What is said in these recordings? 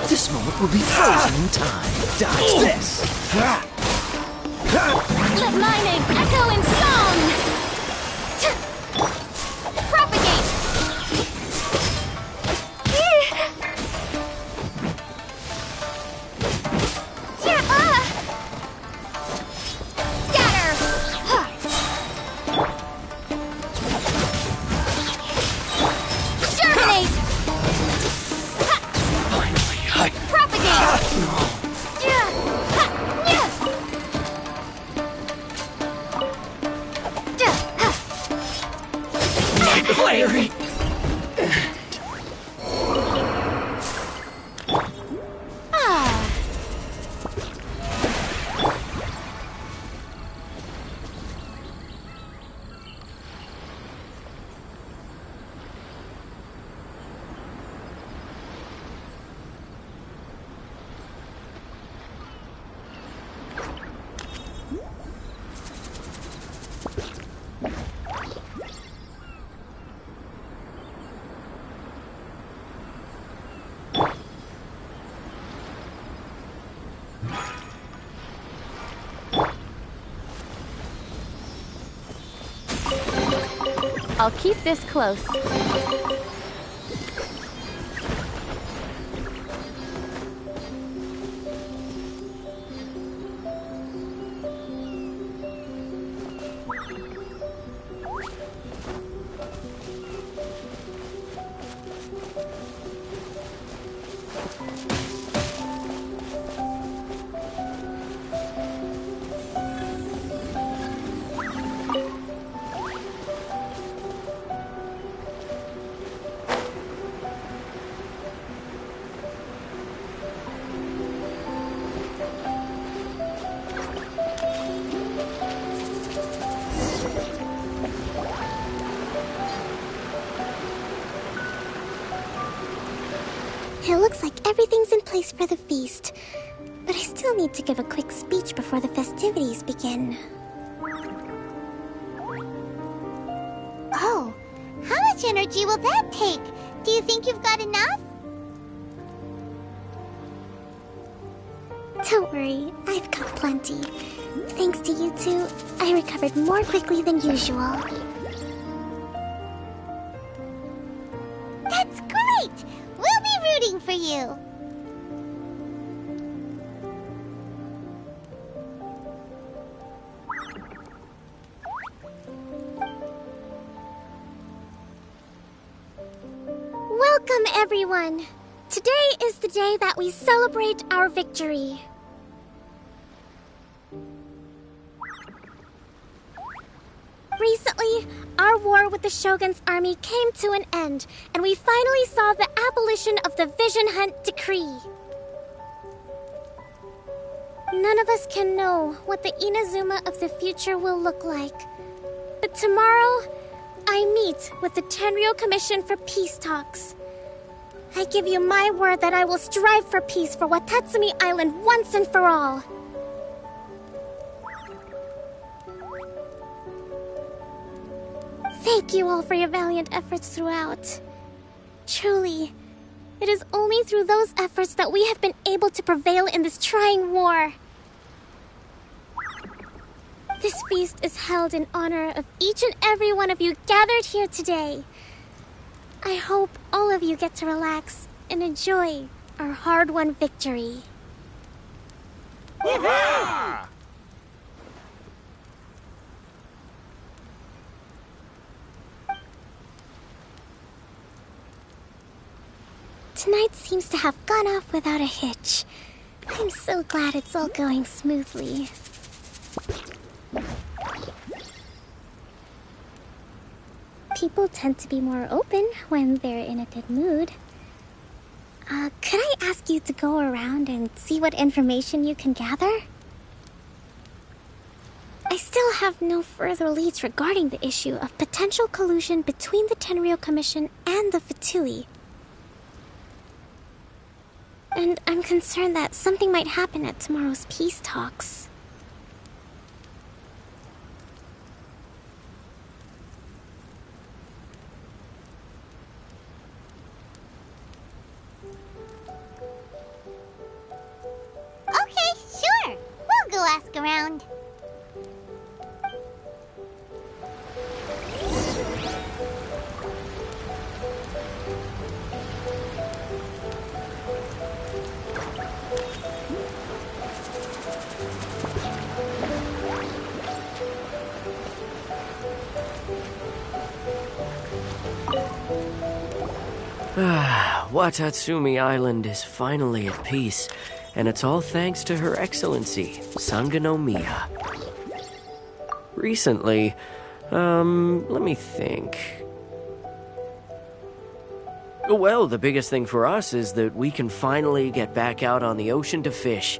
This moment will be frozen in time. Dodge this! Let my name echo in song! Propagate! Larry! I'll keep this close. It looks like everything's in place for the feast. But I still need to give a quick speech before the festivities begin. Oh, how much energy will that take? Do you think you've got enough? Don't worry, I've got plenty. Thanks to you two, I recovered more quickly than usual. That's great! We'll be rooting for you! Welcome, everyone! Today is the day that we celebrate our victory. Recently, our war with the Shogun's army came to an end, and we finally saw the abolition of the Vision Hunt Decree. None of us can know what the Inazuma of the future will look like. But tomorrow, I meet with the Tenryou Commission for peace talks. I give you my word that I will strive for peace for Watatsumi Island once and for all. Thank you all for your valiant efforts throughout. Truly, it is only through those efforts that we have been able to prevail in this trying war. This feast is held in honor of each and every one of you gathered here today. I hope all of you get to relax and enjoy our hard-won victory. Hurrah! Tonight seems to have gone off without a hitch. I'm so glad it's all going smoothly. People tend to be more open when they're in a good mood. Could I ask you to go around and see what information you can gather? I still have no further leads regarding the issue of potential collusion between the Tenryou Commission and the Fatui. And I'm concerned that something might happen at tomorrow's peace talks. Okay, sure. We'll go ask around. Watatsumi Island is finally at peace, and it's all thanks to Her Excellency, Sangonomiya. Recently, let me think. Well, the biggest thing for us is that we can finally get back out on the ocean to fish.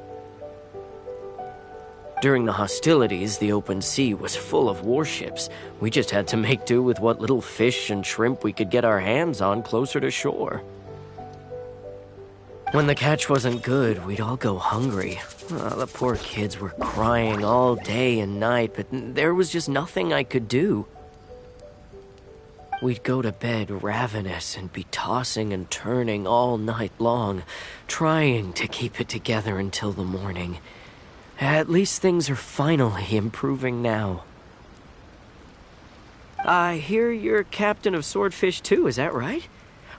During the hostilities, the open sea was full of warships. We just had to make do with what little fish and shrimp we could get our hands on closer to shore. When the catch wasn't good, we'd all go hungry. The poor kids were crying all day and night, but there was just nothing I could do. We'd go to bed ravenous and be tossing and turning all night long, trying to keep it together until the morning. At least things are finally improving now. I hear you're captain of Swordfish too, is that right?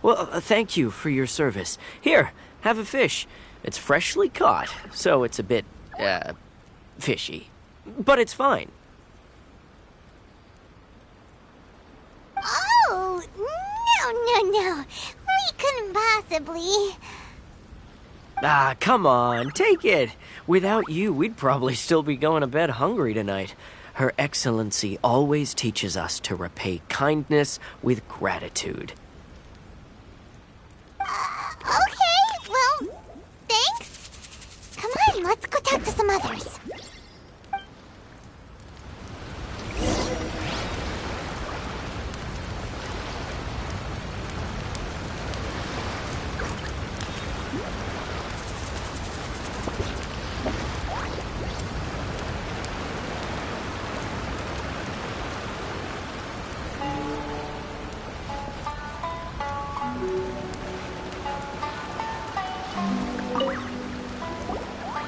Well, thank you for your service. Here, have a fish. It's freshly caught, so it's a bit, fishy. But it's fine. Oh, no. We couldn't possibly. Come on, take it. Without you, we'd probably still be going to bed hungry tonight. Her Excellency always teaches us to repay kindness with gratitude. Okay, well, thanks. Come on, let's go talk to some others.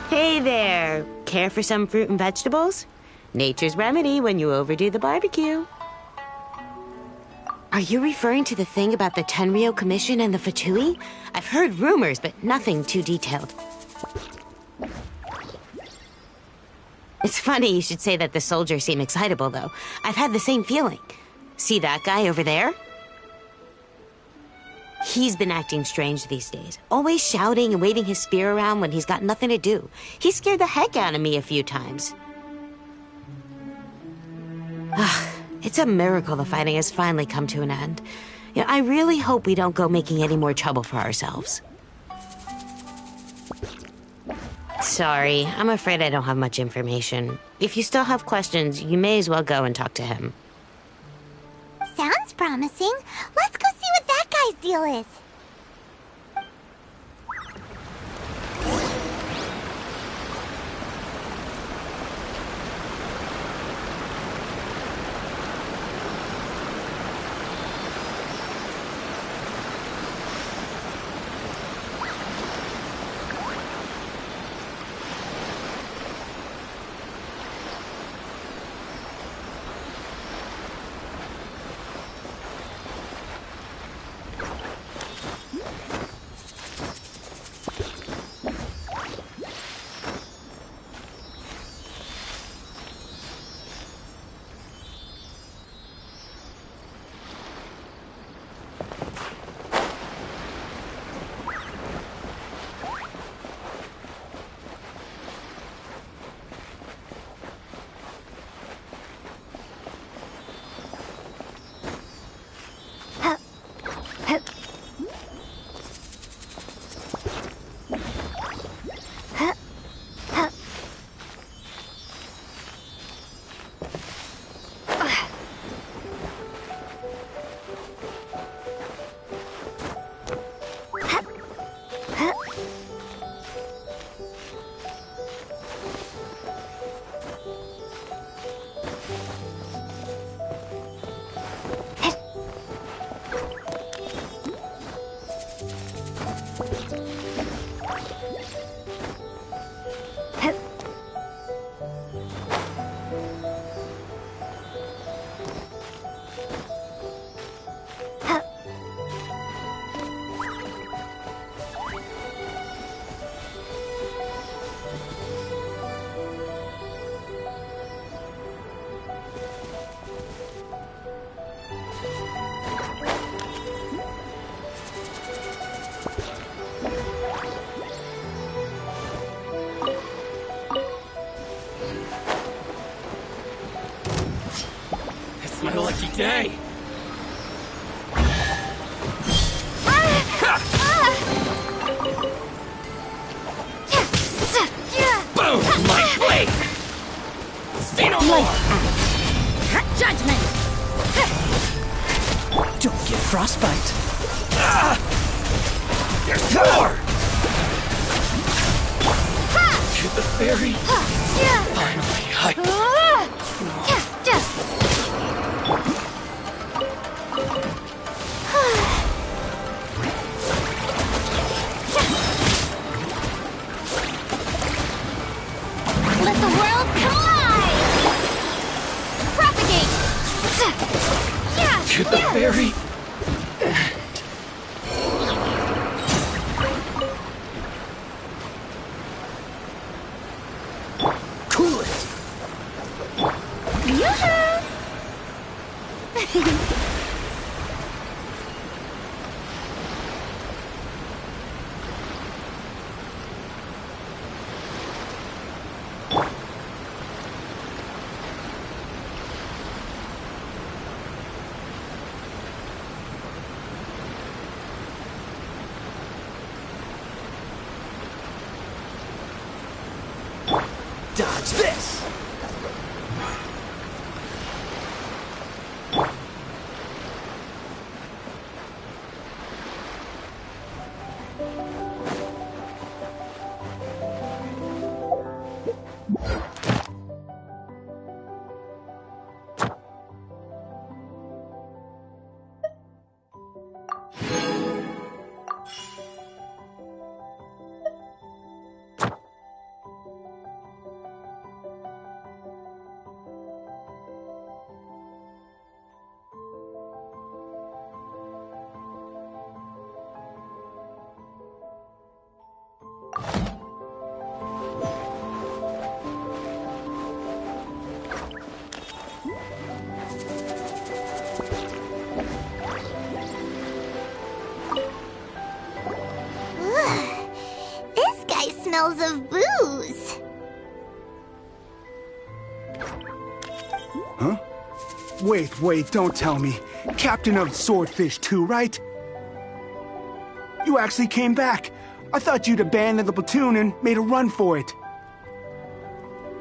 Hey there! Care for some fruit and vegetables? Nature's remedy when you overdo the barbecue. Are you referring to the thing about the Tenryou Commission and the Fatui? I've heard rumors, but nothing too detailed. It's funny you should say that the soldiers seem excitable, though. I've had the same feeling. See that guy over there? He's been acting strange these days, always shouting and waving his spear around when he's got nothing to do. He scared the heck out of me a few times. It's a miracle the fighting has finally come to an end. You know, I really hope we don't go making any more trouble for ourselves. Sorry, I'm afraid I don't have much information. If you still have questions, you may as well go and talk to him. Sounds promising. Let's go see what that guy's deal is. It's my lucky day. Boom! My blade! Say no more! Judgment! Don't get frostbite. There's more! To the very... Finally, Let the world collide! Propagate! to the very... Cool it. Dodge this. This guy smells of booze. Wait, don't tell me. Captain of Swordfish 2, right? You actually came back. I thought you'd abandoned the platoon and made a run for it.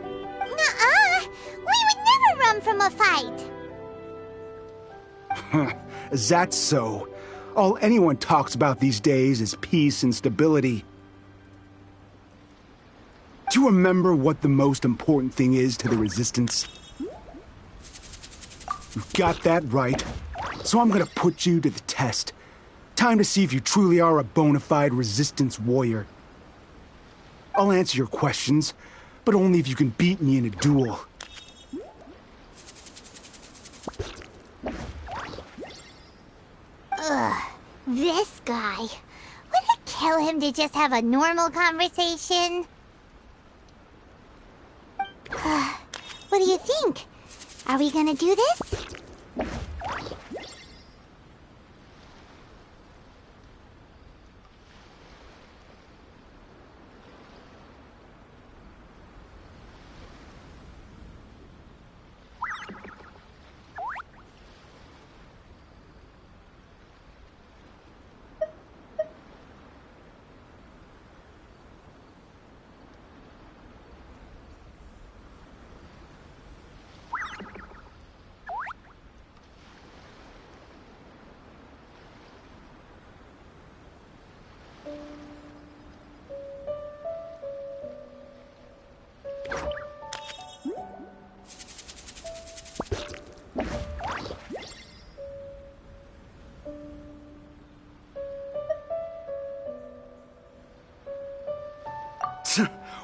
Nuh-uh! We would never run from a fight! Is that so? All anyone talks about these days is peace and stability. Do you remember what the most important thing is to the Resistance? You got that right. So I'm gonna put you to the test. Time to see if you truly are a bona fide Resistance warrior. I'll answer your questions, but only if you can beat me in a duel. Ugh, this guy. Would it kill him to just have a normal conversation? What do you think? Are we gonna do this?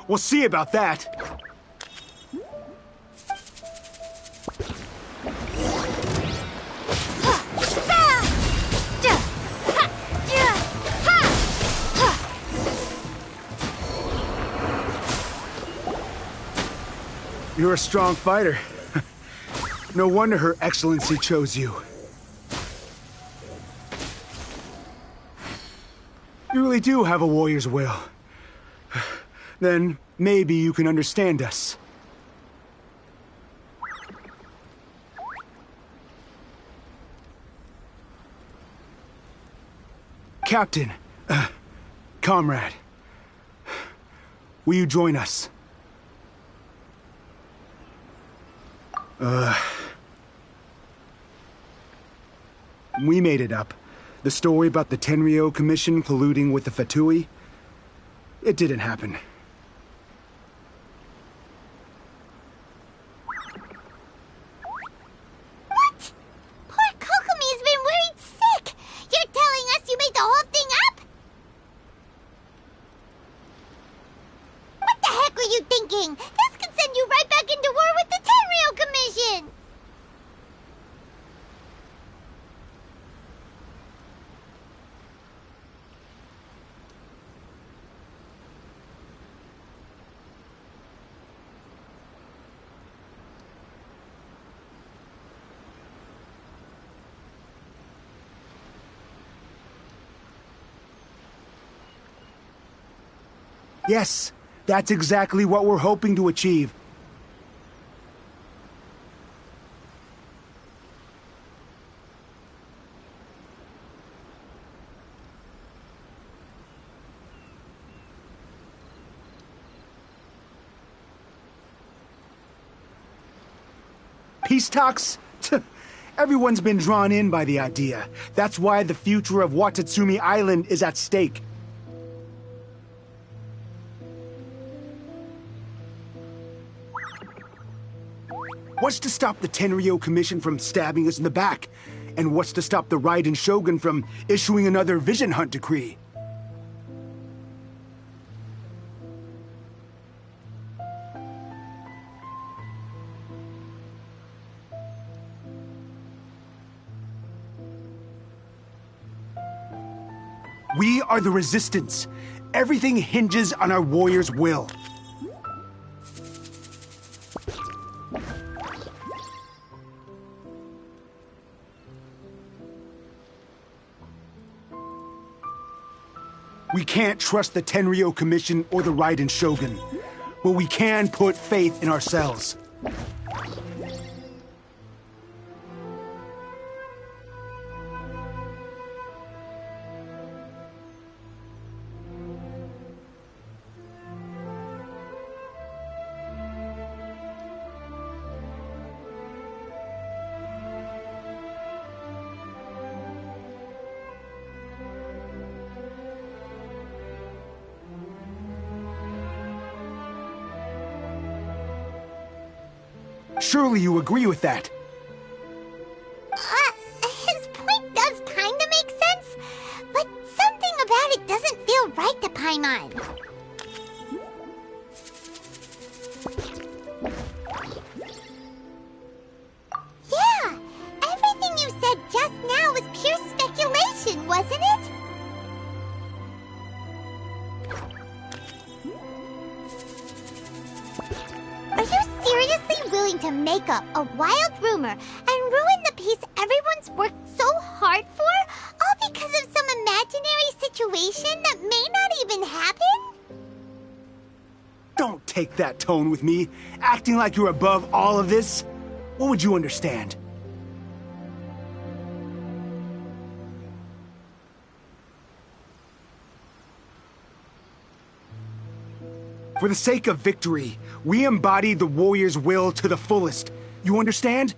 We'll see about that. You're a strong fighter. No wonder Her Excellency chose you. You really do have a warrior's will. Then maybe you can understand us. Captain, comrade, will you join us? We made it up. The story about the Tenryo Commission colluding with the Fatui, it didn't happen. What? Poor Kokomi's been worried sick! You're telling us you made the whole thing up? What the heck were you thinking? This could send you right back into war with the Tenryo Commission! Yes, that's exactly what we're hoping to achieve. Peace talks? Everyone's been drawn in by the idea. That's why the future of Watatsumi Island is at stake. What's to stop the Tenryo Commission from stabbing us in the back? And what's to stop the Raiden Shogun from issuing another Vision Hunt decree? We are the Resistance. Everything hinges on our warrior's will. We can't trust the Tenryo Commission or the Raiden Shogun, but we can put faith in ourselves. Surely you agree with that. His point does kinda make sense, but something about it doesn't feel right to Paimon. Yeah, everything you said just now was pure speculation, wasn't it? Are you seriously willing to make up a wild rumor and ruin the peace everyone's worked so hard for, all because of some imaginary situation that may not even happen? Don't take that tone with me, acting like you're above all of this. What would you understand? For the sake of victory, we embodied the warrior's will to the fullest. You understand?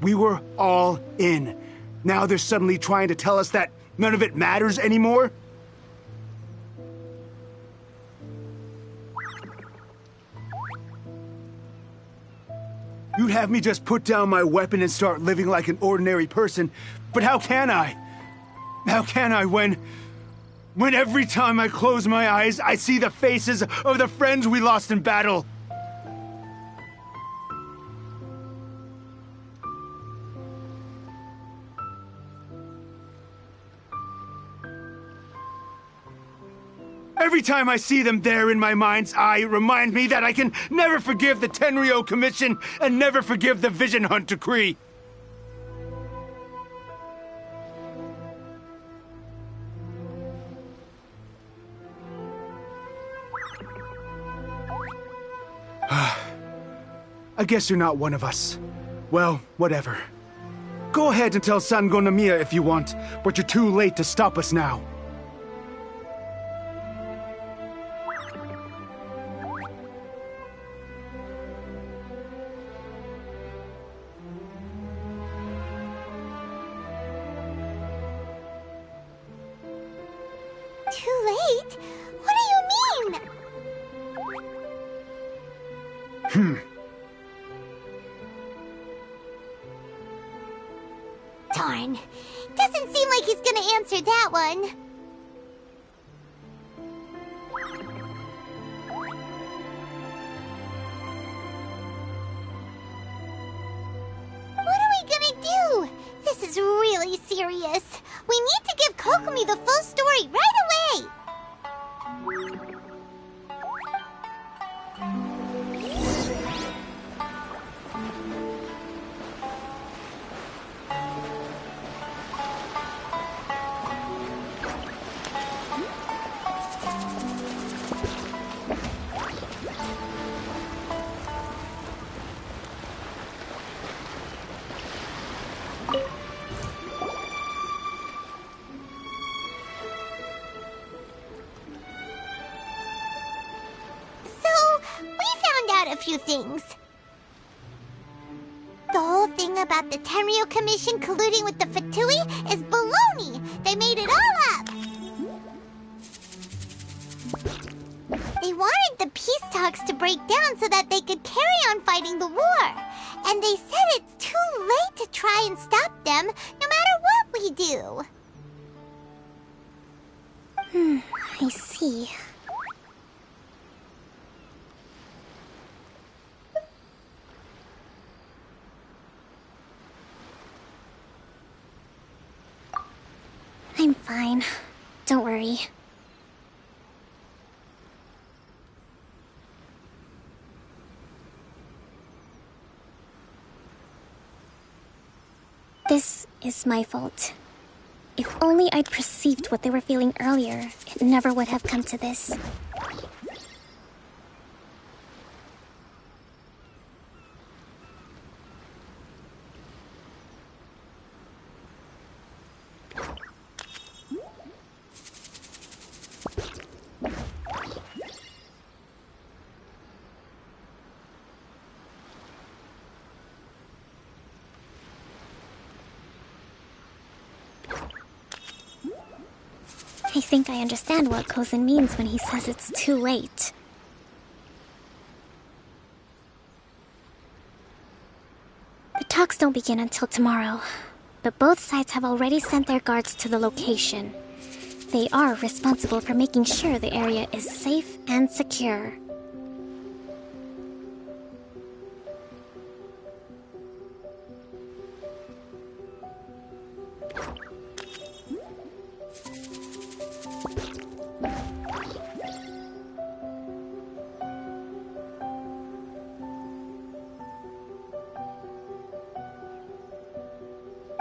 We were all in. Now they're suddenly trying to tell us that none of it matters anymore? You'd have me just put down my weapon and start living like an ordinary person, but how can I? How can I when every time I close my eyes, I see the faces of the friends we lost in battle? Every time I see them there in my mind's eye, it reminds me that I can never forgive the Tenryo Commission and never forgive the Vision Hunt Decree. I guess you're not one of us. Well, whatever. Go ahead and tell Sango Namiya if you want, but you're too late to stop us now. Too late? What do you mean? Darn. Doesn't seem like he's gonna answer that one. What are we gonna do? This is really serious. We need to give Kokomi the full story right away! A few things. The whole thing about the Tenryo Commission colluding with the Fatui is baloney. They made it all up. They wanted the peace talks to break down so that they could carry on fighting the war. And they said it's too late to try and stop them, no matter what we do. I see. I'm fine. Don't worry. This is my fault. If only I'd perceived what they were feeling earlier, it never would have come to this. I think I understand what Kozin means when he says it's too late. don't begin until tomorrow, but both sides have already sent their guards to the location. They are responsible for making sure the area is safe and secure.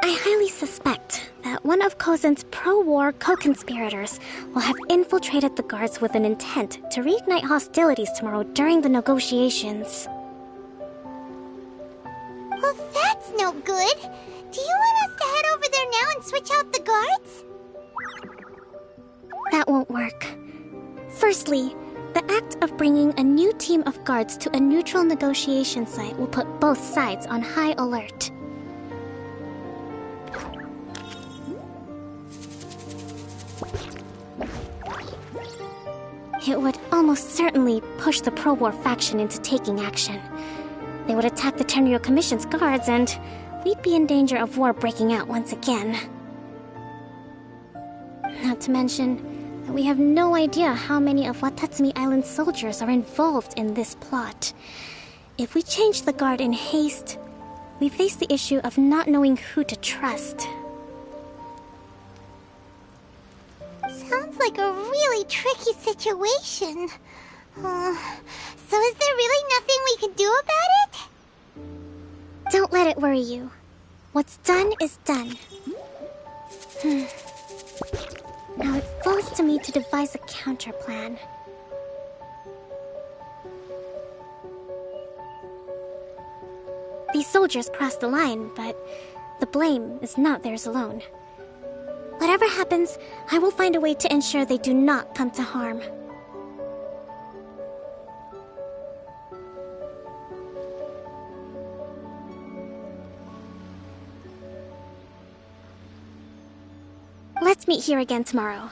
I highly suspect that one of Kozen's pro-war co-conspirators will have infiltrated the guards with an intent to reignite hostilities tomorrow during the negotiations. Well, that's no good. Do you want us to head over there now and switch out the guards? That won't work. Firstly, the act of bringing a new team of guards to a neutral negotiation site will put both sides on high alert. It would almost certainly push the pro-war faction into taking action. They would attack the Tenryou Commission's guards, and we'd be in danger of war breaking out once again. Not to mention that we have no idea how many of Watatsumi Island's soldiers are involved in this plot. If we change the guard in haste, we face the issue of not knowing who to trust. Sounds like a really tricky situation. So is there really nothing we can do about it? Don't let it worry you. What's done is done. Now it falls to me to devise a counterplan. These soldiers crossed the line, but the blame is not theirs alone. Whatever happens, I will find a way to ensure they do not come to harm. Let's meet here again tomorrow.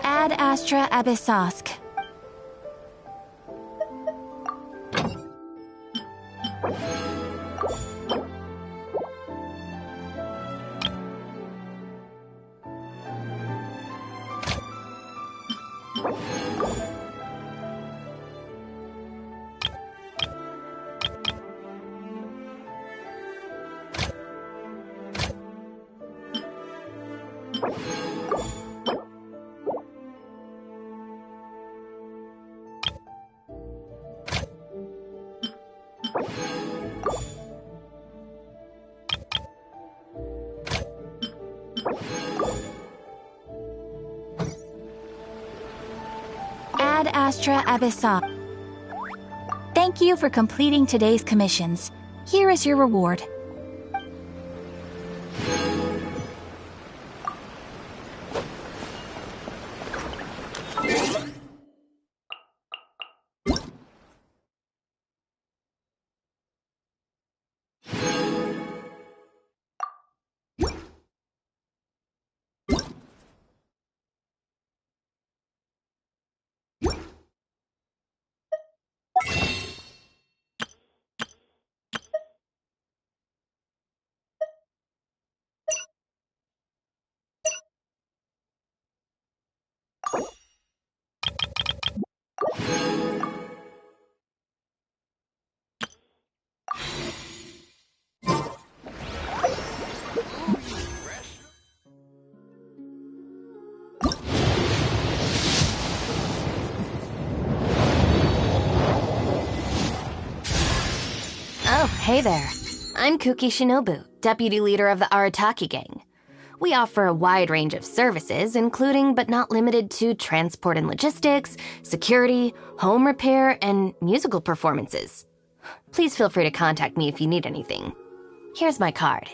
Ad Astra Abyssosk. Ad Astra Abyssosk. Thank you for completing today's commissions. Here is your reward. Oh, hey there. I'm Kuki Shinobu, deputy leader of the Arataki gang. We offer a wide range of services, including but not limited to transport and logistics, security, home repair, and musical performances. Please feel free to contact me if you need anything. Here's my card.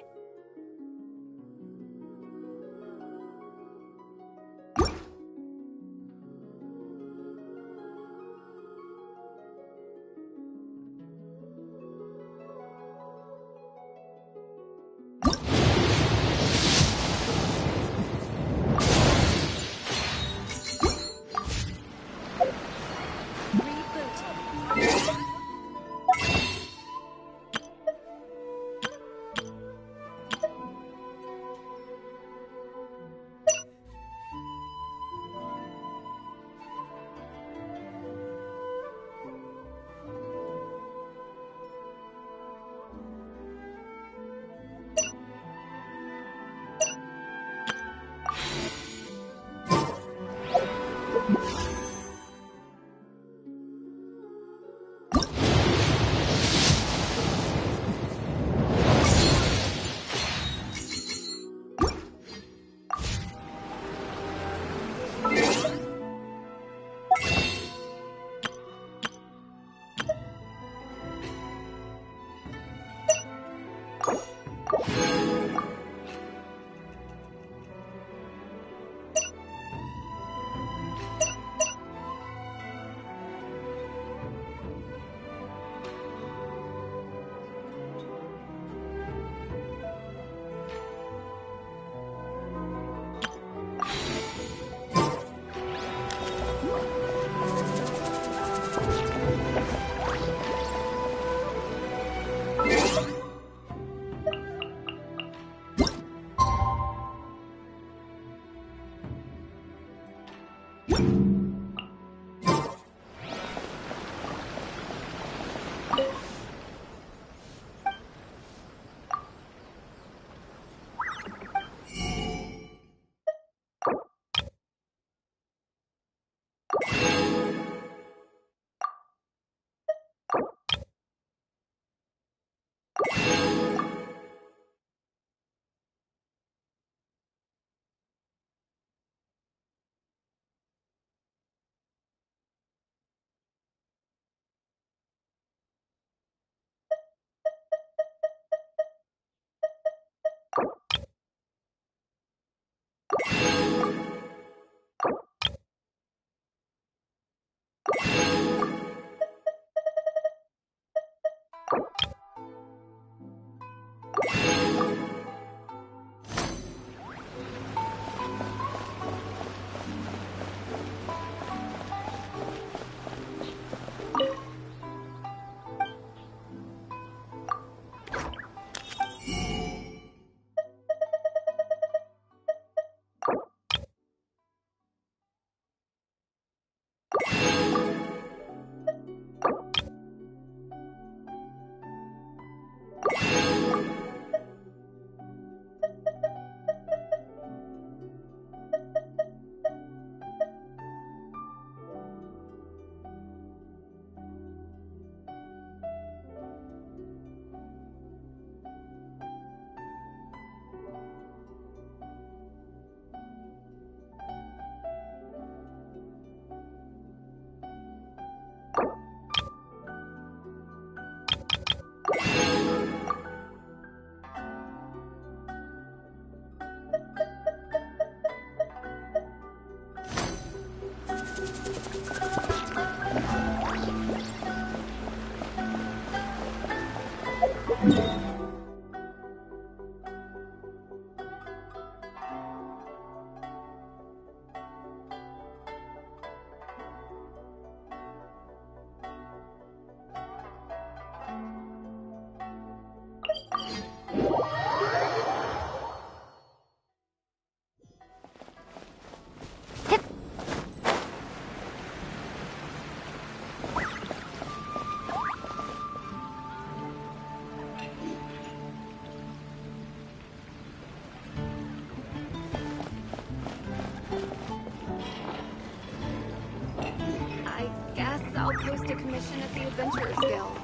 I'll post a commission at the Adventurers Guild.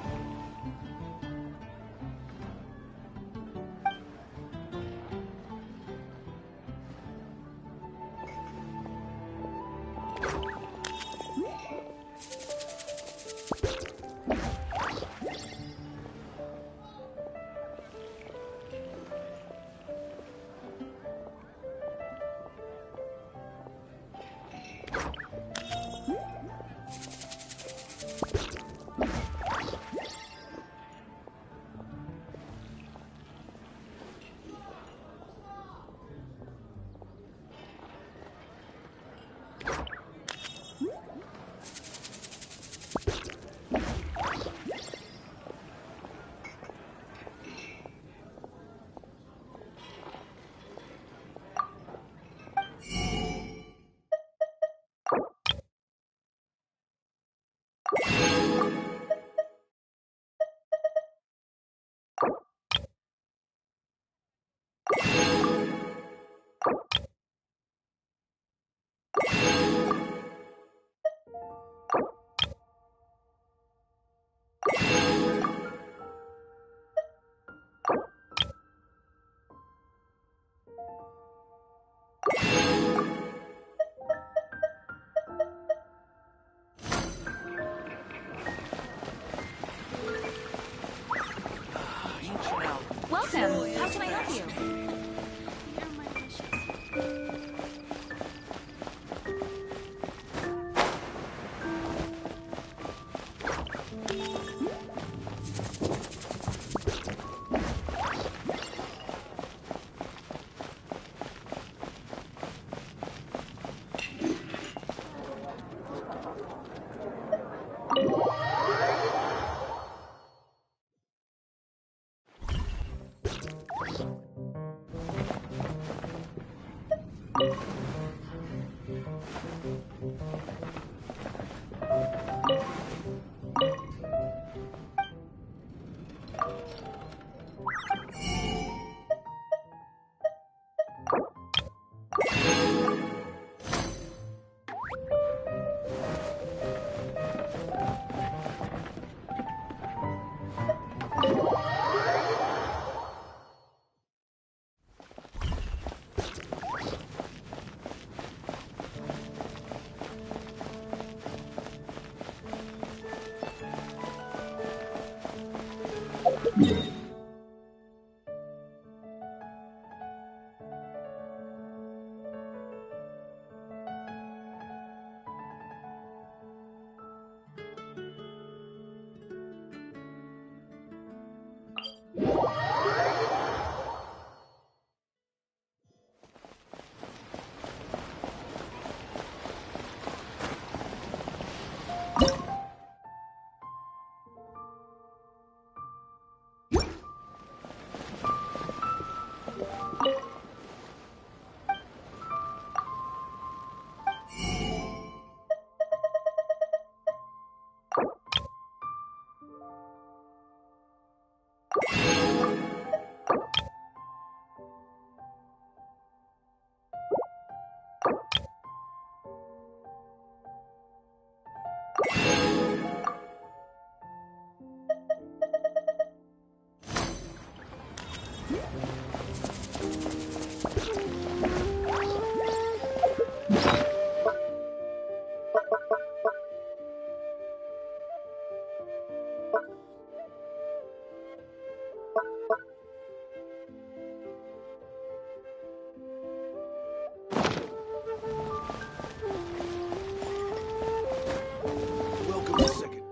Welcome a second.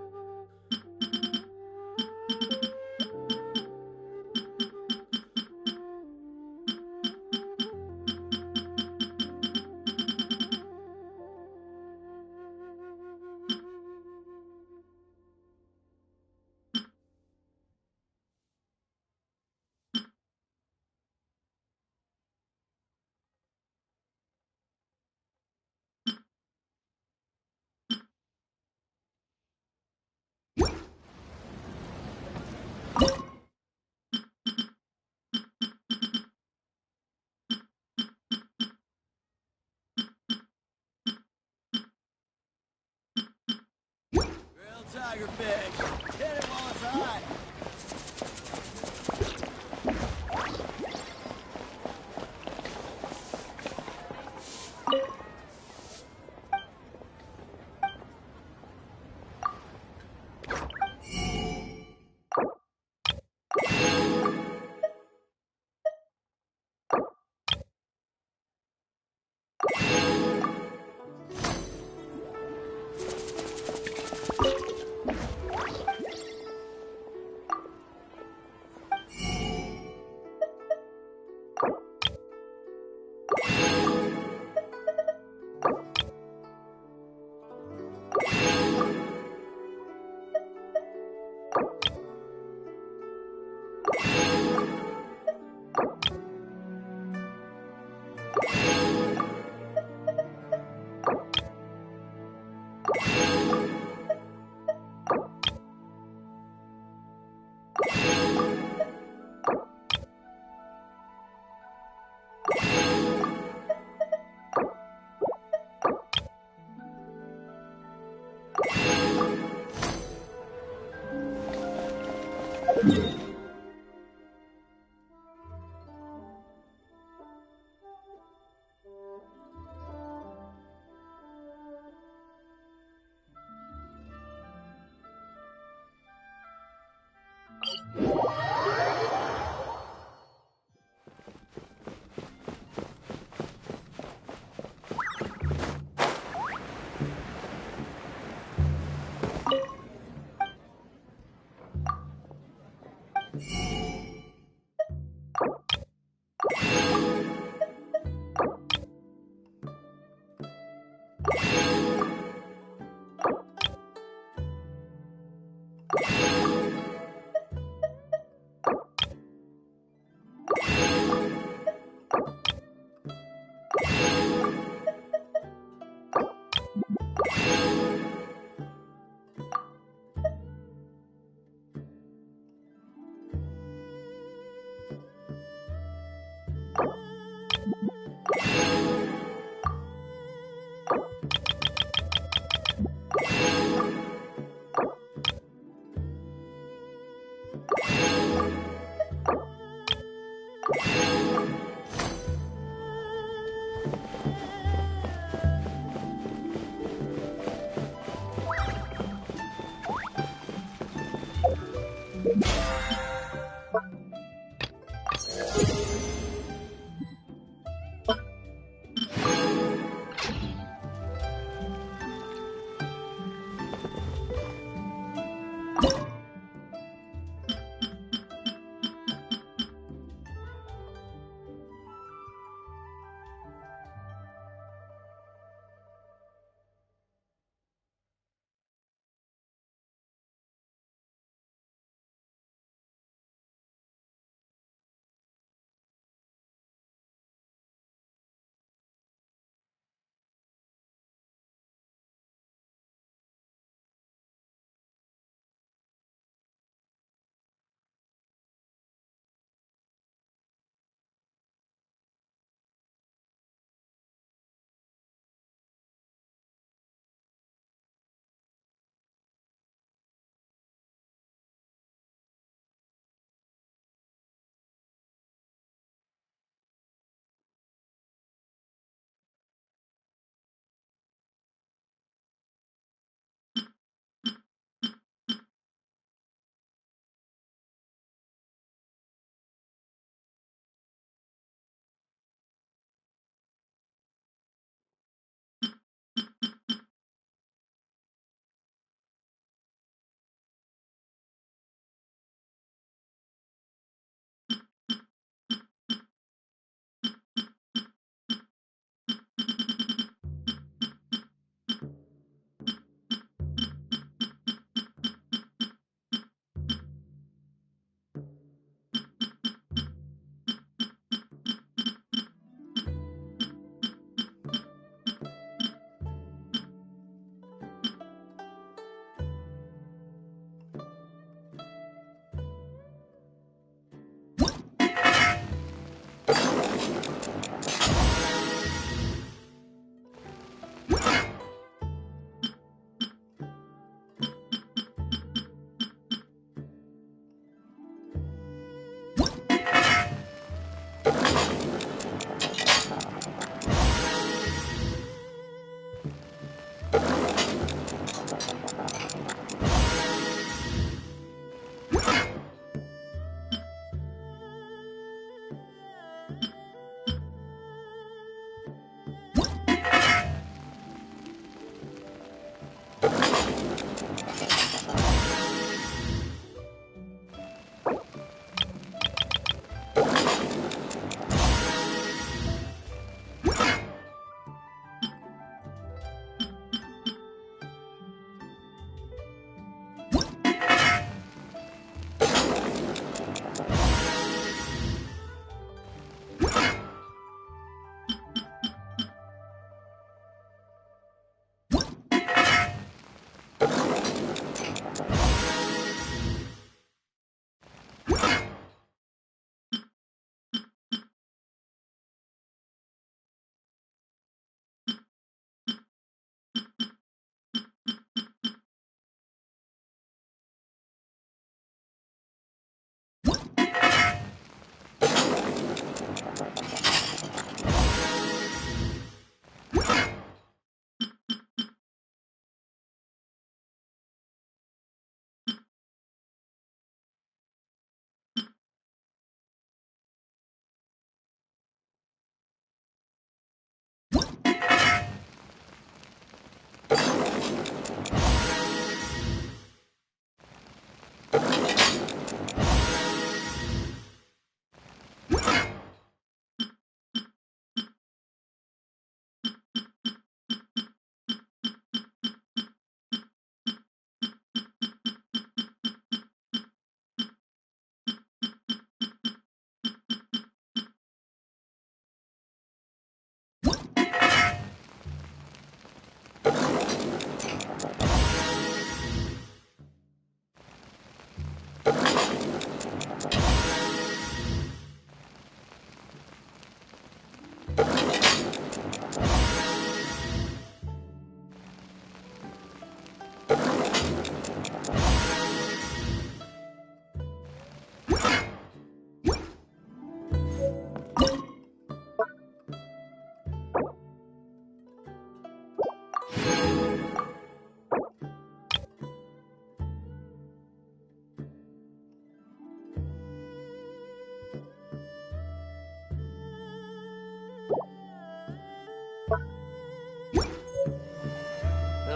Grilled tiger fish. Get it while it's hot.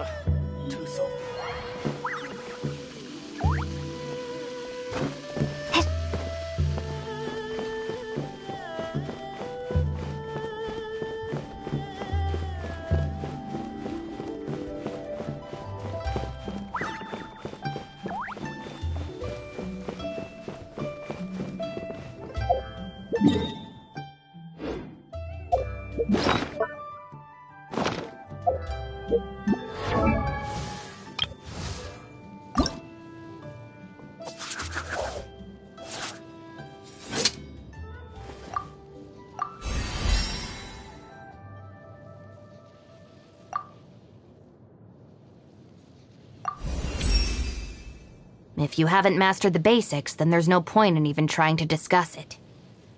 Ugh, too salty. If you haven't mastered the basics, then there's no point in even trying to discuss it.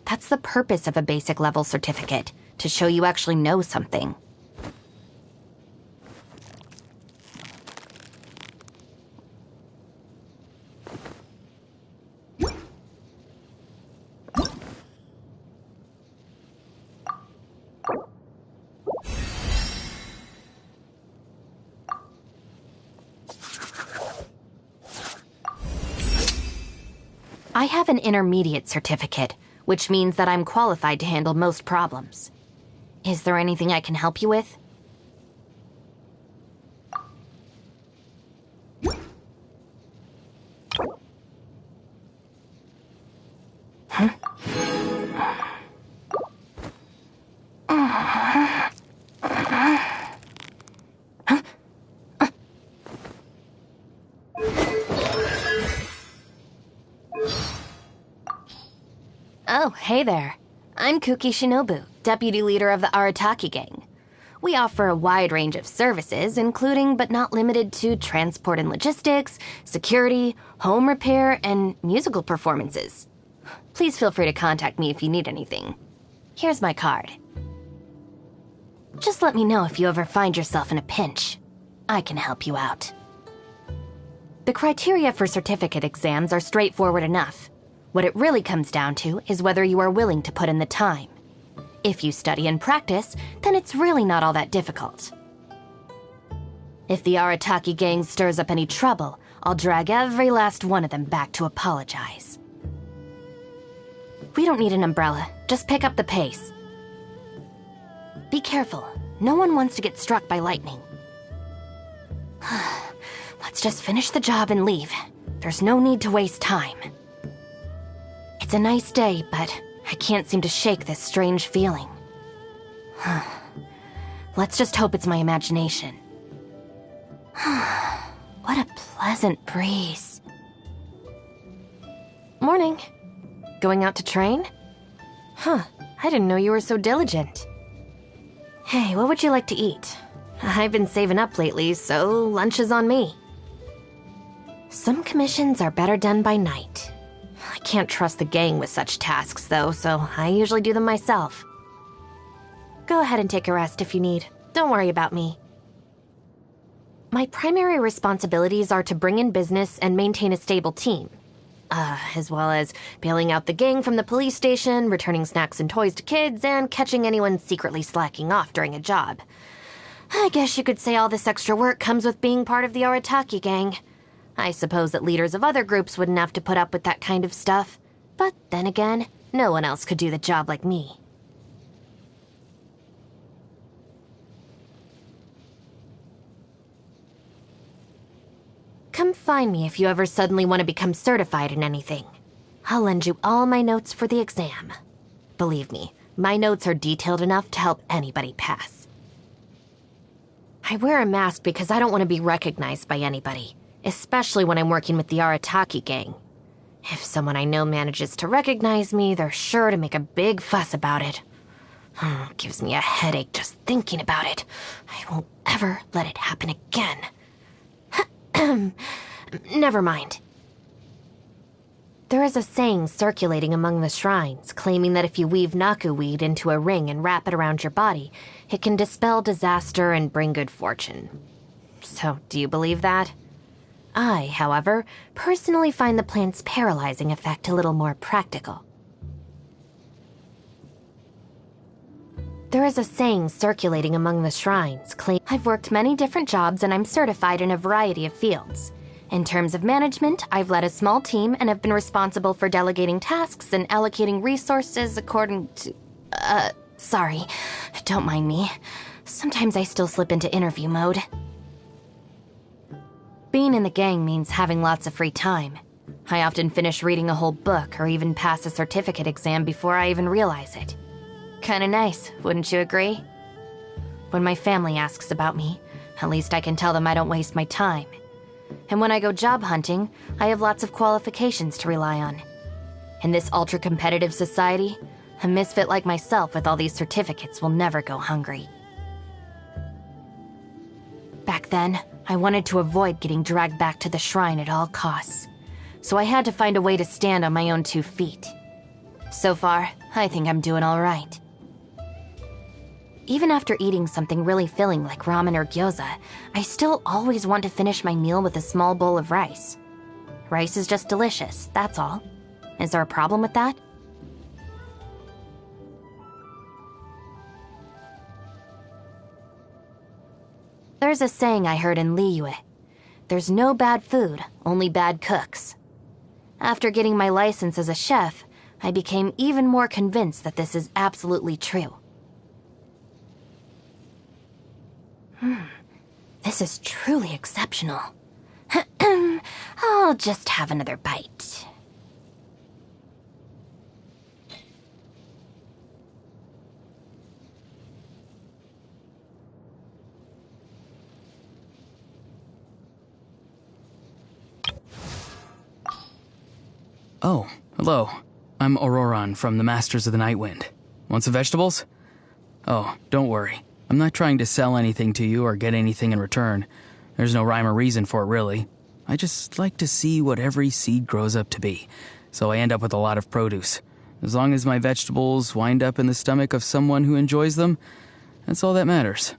That's the purpose of a basic level certificate, to show you actually know something. I have an intermediate certificate, which means that I'm qualified to handle most problems. Is there anything I can help you with? Huh? Oh, hey there. I'm Kuki Shinobu, deputy leader of the Arataki gang. We offer a wide range of services, including but not limited to transport and logistics, security, home repair, and musical performances. Please feel free to contact me if you need anything. Here's my card. Just let me know if you ever find yourself in a pinch. I can help you out. The criteria for certificate exams are straightforward enough. What it really comes down to is whether you are willing to put in the time. If you study and practice, then it's really not all that difficult. If the Arataki gang stirs up any trouble, I'll drag every last one of them back to apologize. We don't need an umbrella, just pick up the pace. Be careful, no one wants to get struck by lightning. Let's just finish the job and leave. There's no need to waste time. It's a nice day, but I can't seem to shake this strange feeling. Let's just hope it's my imagination. What a pleasant breeze. Morning. Going out to train? Huh, I didn't know you were so diligent. Hey, what would you like to eat? I've been saving up lately, so lunch is on me. Some commissions are better done by night. I can't trust the gang with such tasks, though, so I usually do them myself. Go ahead and take a rest if you need. Don't worry about me. My primary responsibilities are to bring in business and maintain a stable team. As well as bailing out the gang from the police station, returning snacks and toys to kids, and catching anyone secretly slacking off during a job. I guess you could say all this extra work comes with being part of the Arataki gang. I suppose that leaders of other groups wouldn't have to put up with that kind of stuff. But then again, no one else could do the job like me. Come find me if you ever suddenly want to become certified in anything. I'll lend you all my notes for the exam. Believe me, my notes are detailed enough to help anybody pass. I wear a mask because I don't want to be recognized by anybody. Especially when I'm working with the Arataki gang. If someone I know manages to recognize me, they're sure to make a big fuss about it. Gives me a headache just thinking about it. I won't ever let it happen again. Never mind. There is a saying circulating among the shrines claiming that if you weave Naku weed into a ring and wrap it around your body, it can dispel disaster and bring good fortune. So, do you believe that? I, however, personally find the plant's paralyzing effect a little more practical. There is a saying circulating among the shrines claim I've worked many different jobs and I'm certified in a variety of fields. In terms of management, I've led a small team and have been responsible for delegating tasks and allocating resources according to... sorry. Don't mind me. Sometimes I still slip into interview mode. Being in the gang means having lots of free time. I often finish reading a whole book or even pass a certificate exam before I even realize it. Kinda nice, wouldn't you agree? When my family asks about me, at least I can tell them I don't waste my time. And when I go job hunting, I have lots of qualifications to rely on. In this ultra-competitive society, a misfit like myself with all these certificates will never go hungry. Back then, I wanted to avoid getting dragged back to the shrine at all costs. So I had to find a way to stand on my own 2 feet. So far, I think I'm doing all right. Even after eating something really filling like ramen or gyoza, I still always want to finish my meal with a small bowl of rice. Rice is just delicious, that's all. Is there a problem with that? There's a saying I heard in Liyue. There's no bad food, only bad cooks. After getting my license as a chef, I became even more convinced that this is absolutely true. This is truly exceptional. I'll just have another bite. Oh, hello. I'm Auroran from the Masters of the Night Wind. Want some vegetables? Oh, don't worry. I'm not trying to sell anything to you or get anything in return. There's no rhyme or reason for it, really. I just like to see what every seed grows up to be, so I end up with a lot of produce. As long as my vegetables wind up in the stomach of someone who enjoys them, that's all that matters.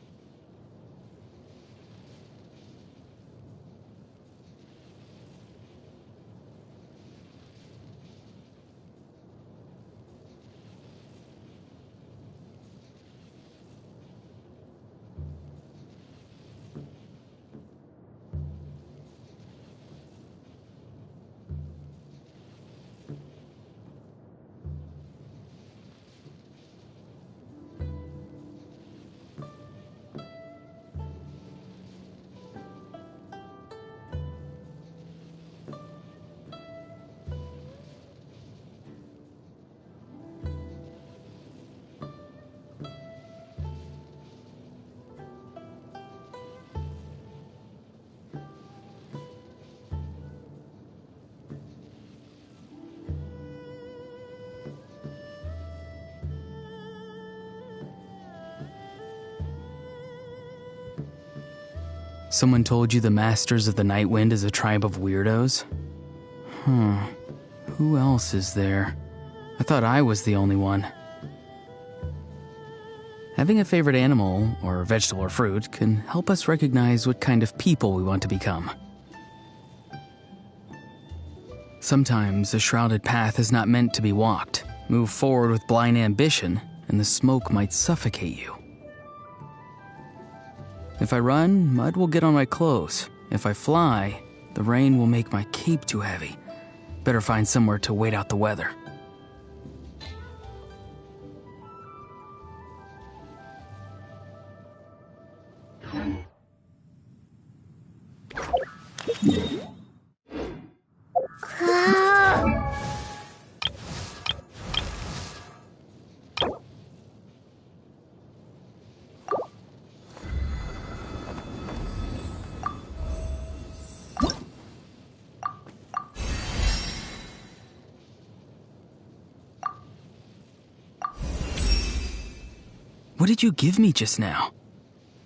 Someone told you the Masters of the Night Wind is a tribe of weirdos? Who else is there? I thought I was the only one. Having a favorite animal, or vegetable or fruit, can help us recognize what kind of people we want to become. Sometimes a shrouded path is not meant to be walked. Move forward with blind ambition, and the smoke might suffocate you. If I run, mud will get on my clothes. If I fly, the rain will make my cape too heavy. Better find somewhere to wait out the weather. What did you give me just now?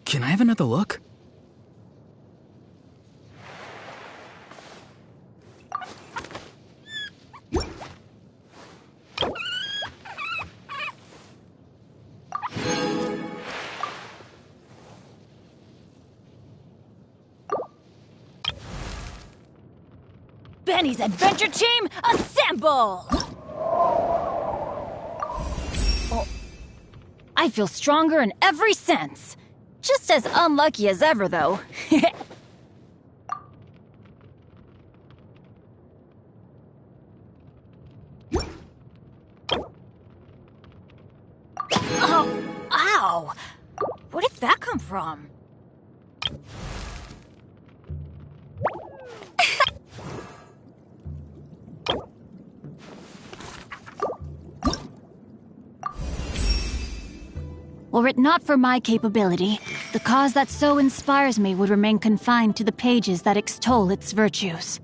Can I have another look? Benny's adventure team, assemble! I feel stronger in every sense. Just as unlucky as ever, though. Oh, ow! Where did that come from? Were it not for my capability, the cause that so inspires me would remain confined to the pages that extol its virtues.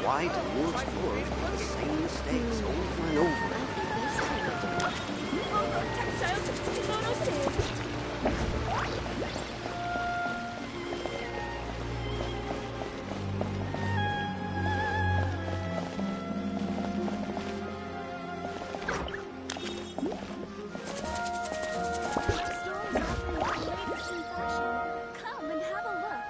Why do your explorers make the same mistakes over and over? Come and have a look.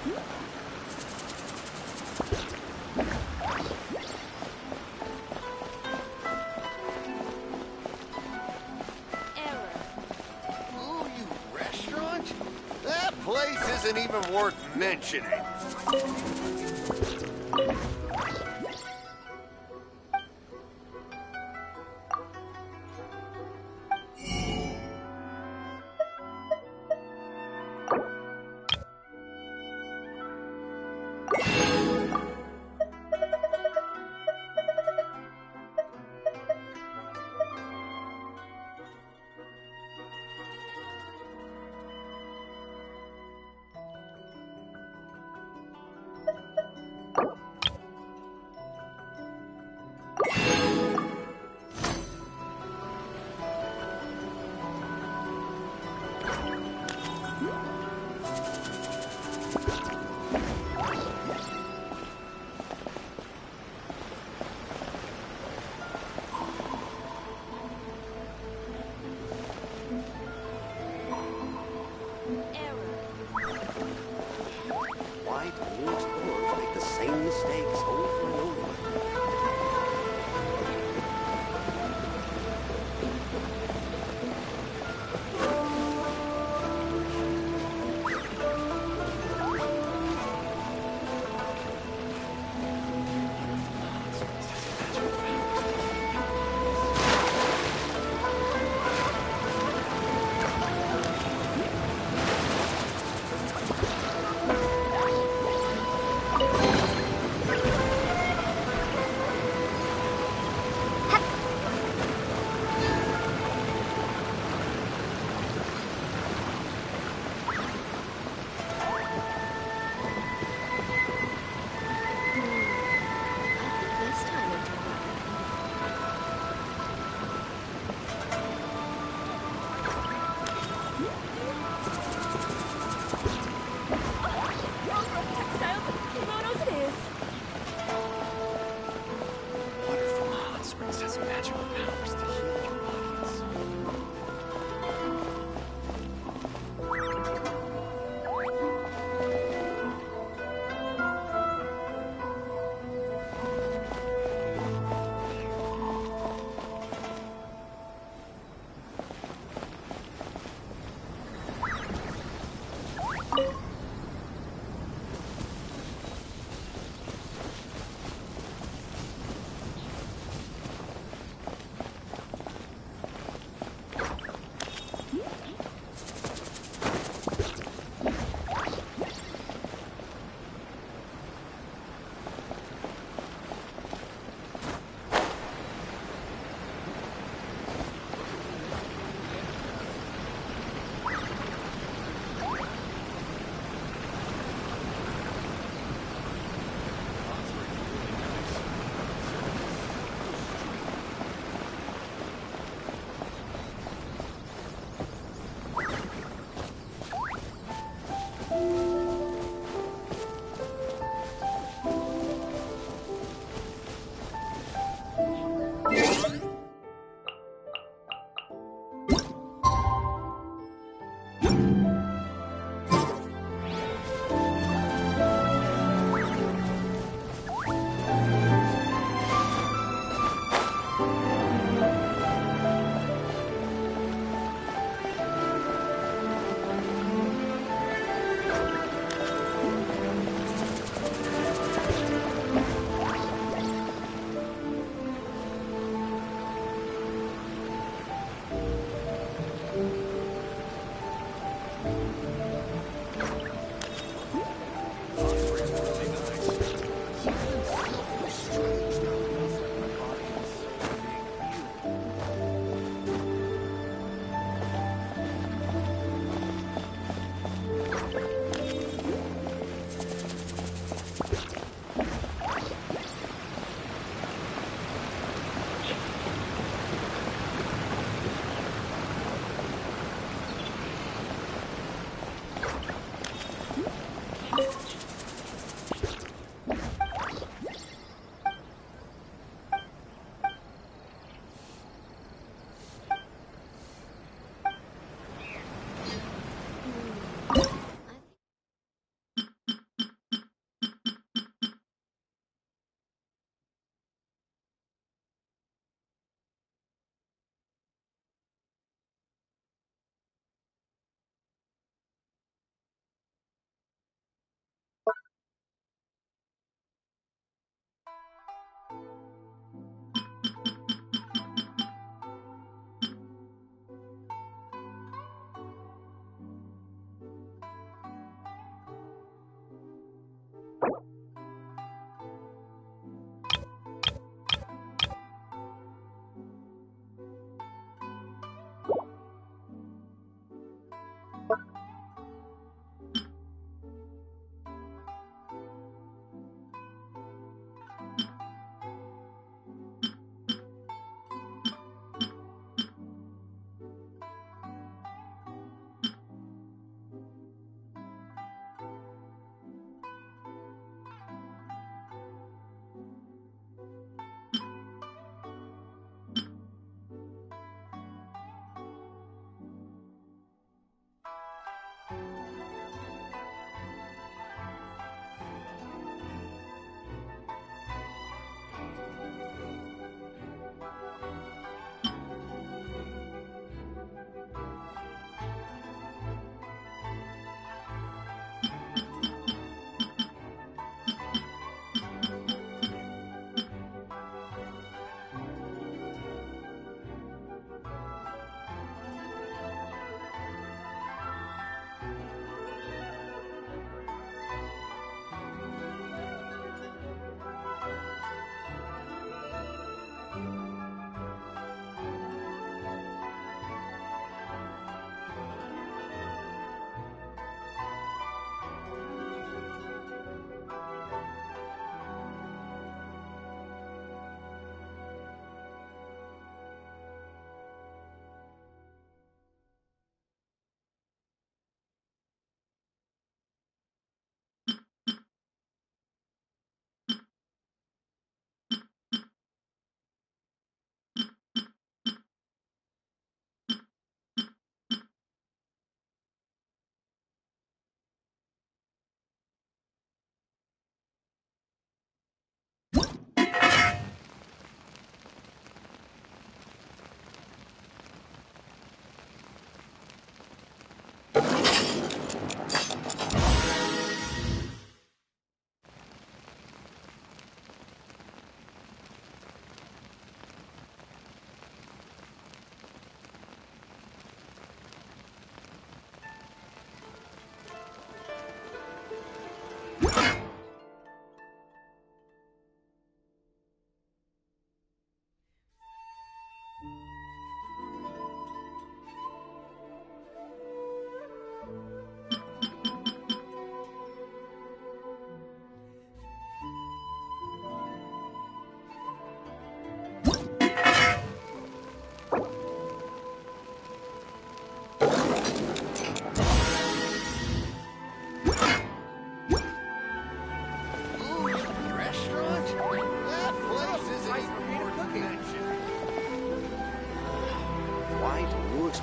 Ooh, you restaurant? That place isn't even worth mentioning.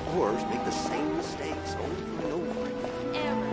explorers make the same mistakes over and over again. Error.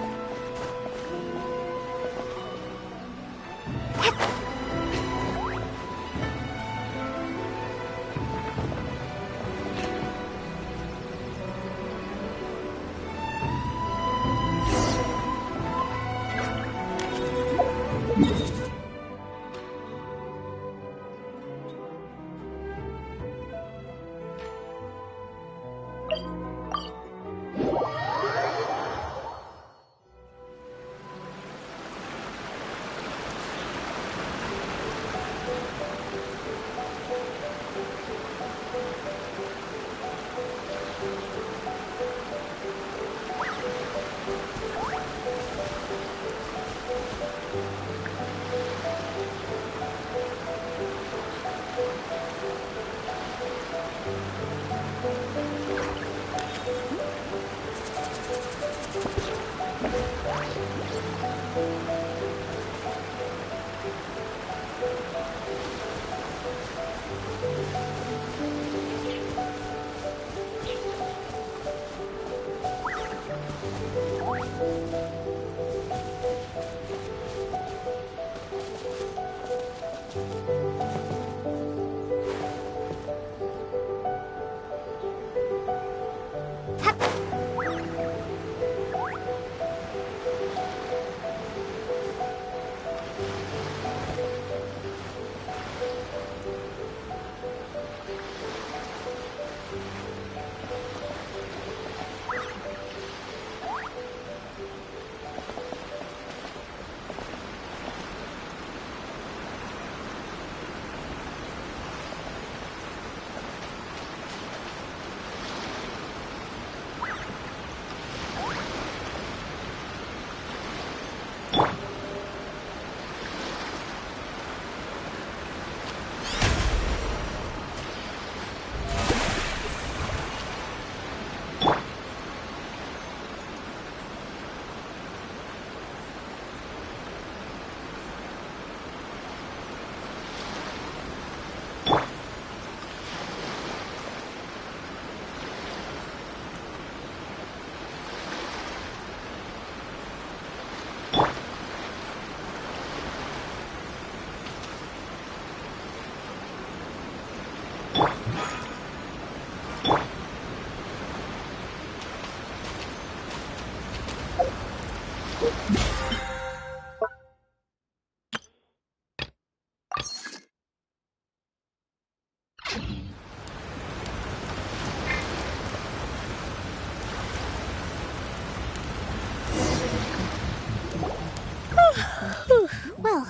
Well,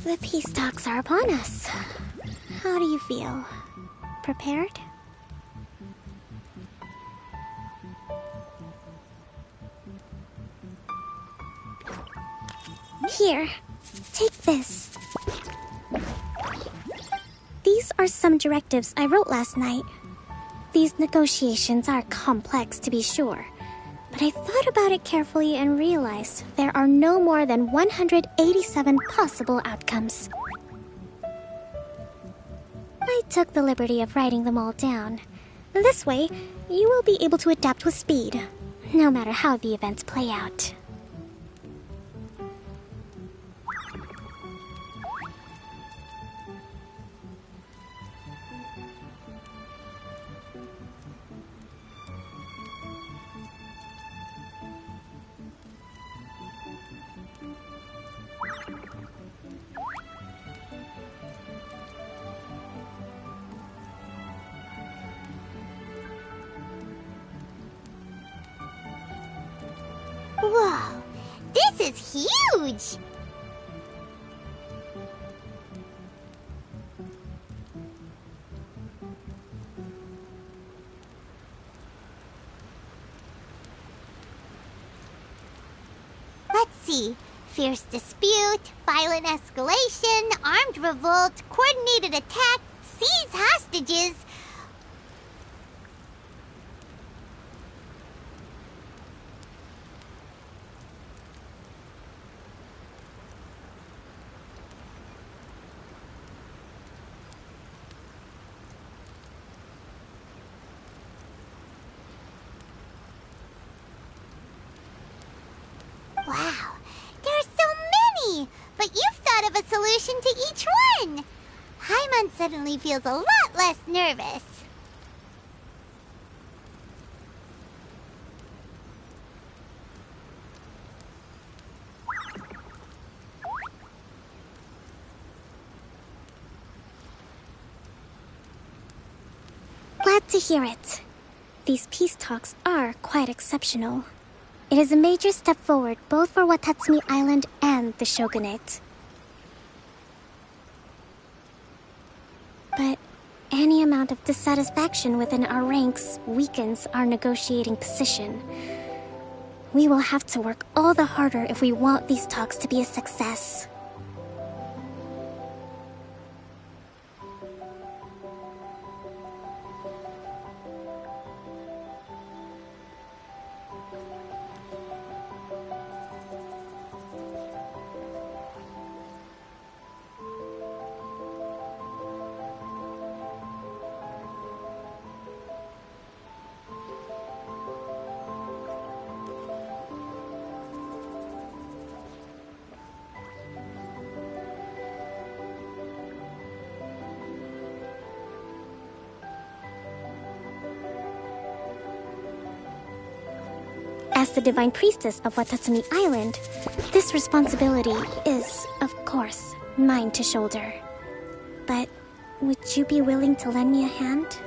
the peace talks are upon us. How do you feel? Prepared? Here, take this. These are some directives I wrote last night. These negotiations are complex, to be sure, but I thought about it carefully and realized there are no more than 187 possible outcomes. I took the liberty of writing them all down. This way, you will be able to adapt with speed, no matter how the events play out. Whoa, this is huge! Let's see. Fierce dispute, violent escalation, armed revolt, coordinated attack, seize hostages. reaction to each one. Paimon suddenly feels a lot less nervous. Glad to hear it. These peace talks are quite exceptional. It is a major step forward both for Watatsumi Island and the Shogunate. But any amount of dissatisfaction within our ranks weakens our negotiating position. We will have to work all the harder if we want these talks to be a success. As the Divine Priestess of Watatsumi Island, this responsibility is, of course, mine to shoulder. But would you be willing to lend me a hand?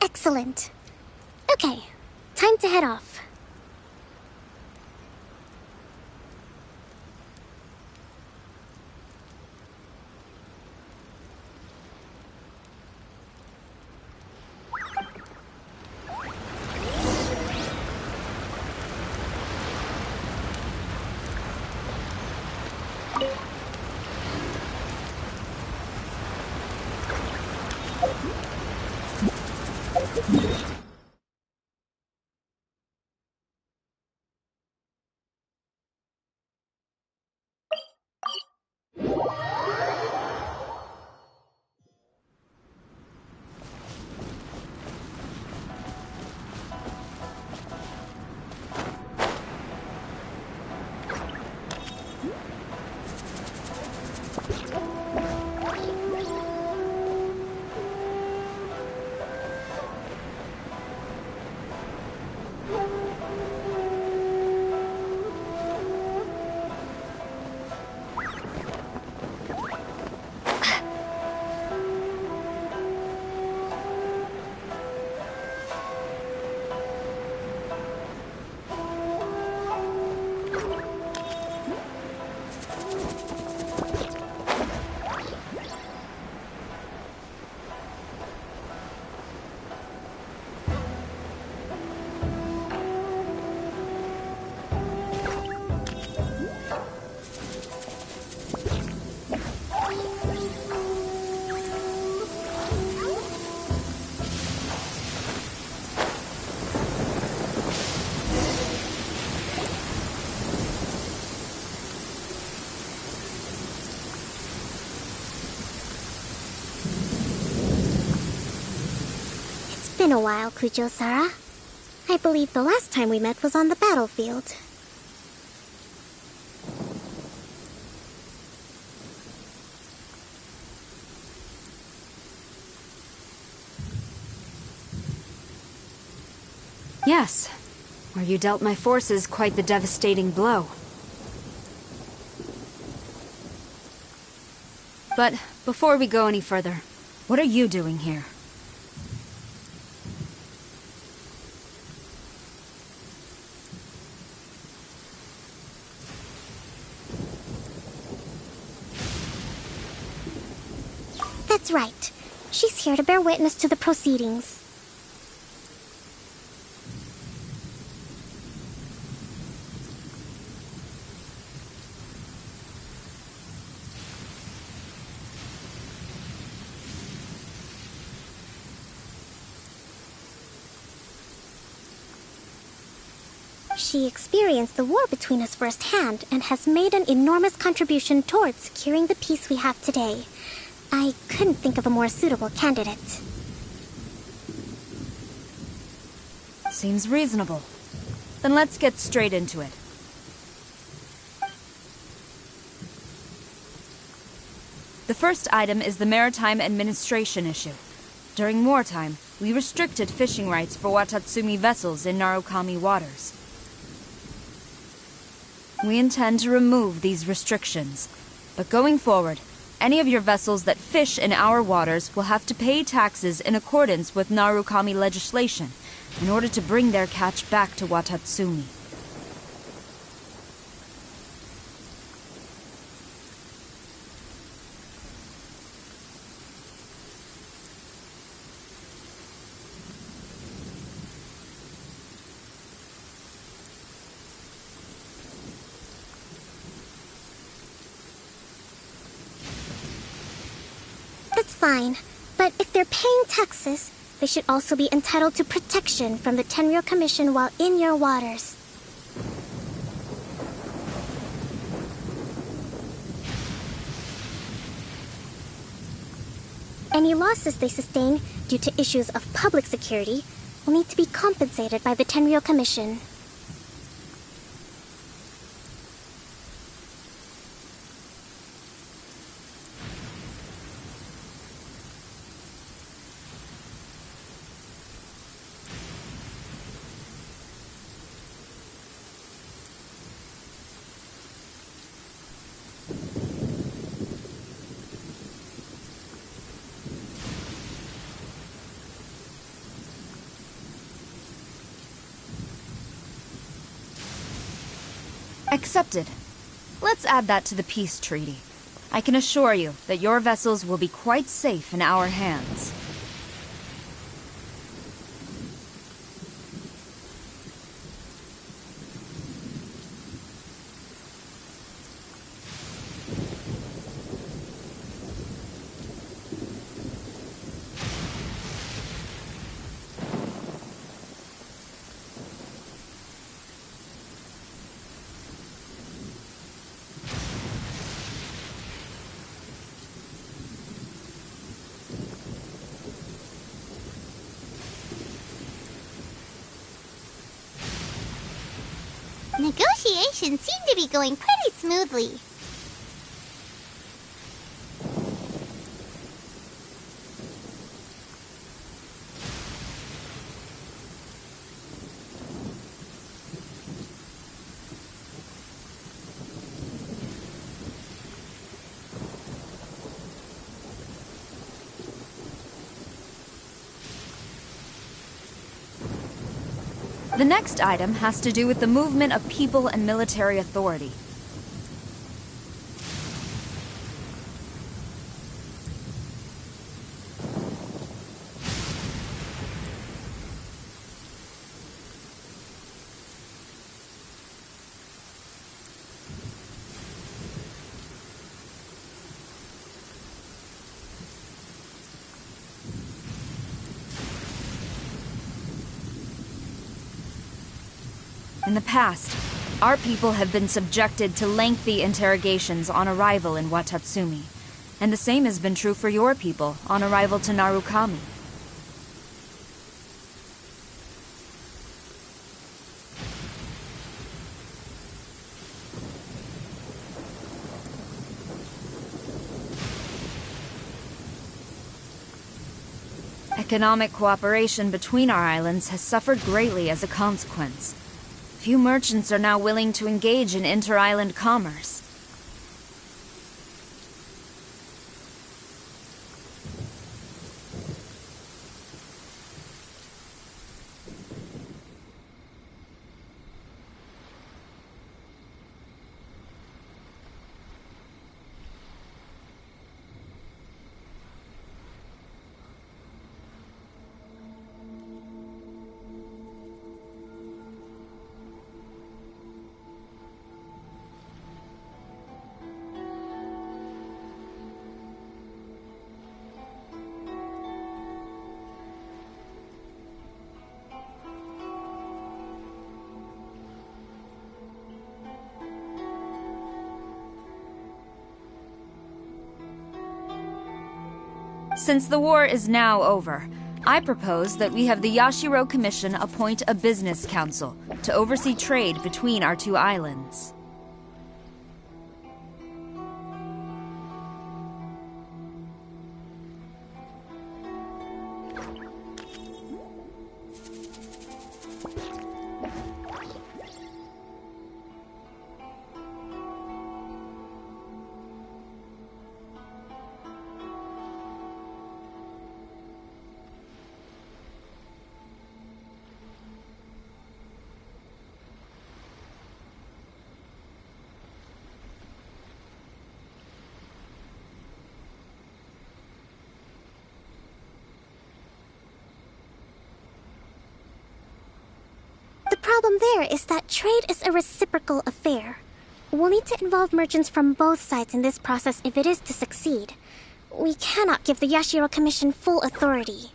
Excellent. Okay, time to head off. Been a while, Kujo-Sara. I believe the last time we met was on the battlefield. Yes, where you dealt my forces quite the devastating blow. But before we go any further, what are you doing here? That's right. She's here to bear witness to the proceedings. She experienced the war between us firsthand and has made an enormous contribution towards securing the peace we have today. I couldn't think of a more suitable candidate. Seems reasonable. Then let's get straight into it. The first item is the Maritime Administration issue. During wartime, we restricted fishing rights for Watatsumi vessels in Narukami waters. We intend to remove these restrictions, but going forward, any of your vessels that fish in our waters will have to pay taxes in accordance with Narukami legislation in order to bring their catch back to Watatsumi. That's fine, but if they're paying taxes, they should also be entitled to protection from the Tenryou Commission while in your waters. Any losses they sustain due to issues of public security will need to be compensated by the Tenryou Commission. Accepted. Let's add that to the peace treaty. I can assure you that your vessels will be quite safe in our hands. Negotiations seem to be going pretty smoothly. The next item has to do with the movement of people and military authority. In the past, our people have been subjected to lengthy interrogations on arrival in Watatsumi, and the same has been true for your people on arrival to Narukami. Economic cooperation between our islands has suffered greatly as a consequence. Few merchants are now willing to engage in inter-island commerce. Since the war is now over, I propose that we have the Yashiro Commission appoint a business council to oversee trade between our two islands. The problem there is that trade is a reciprocal affair. We'll need to involve merchants from both sides in this process if it is to succeed. We cannot give the Yashiro Commission full authority.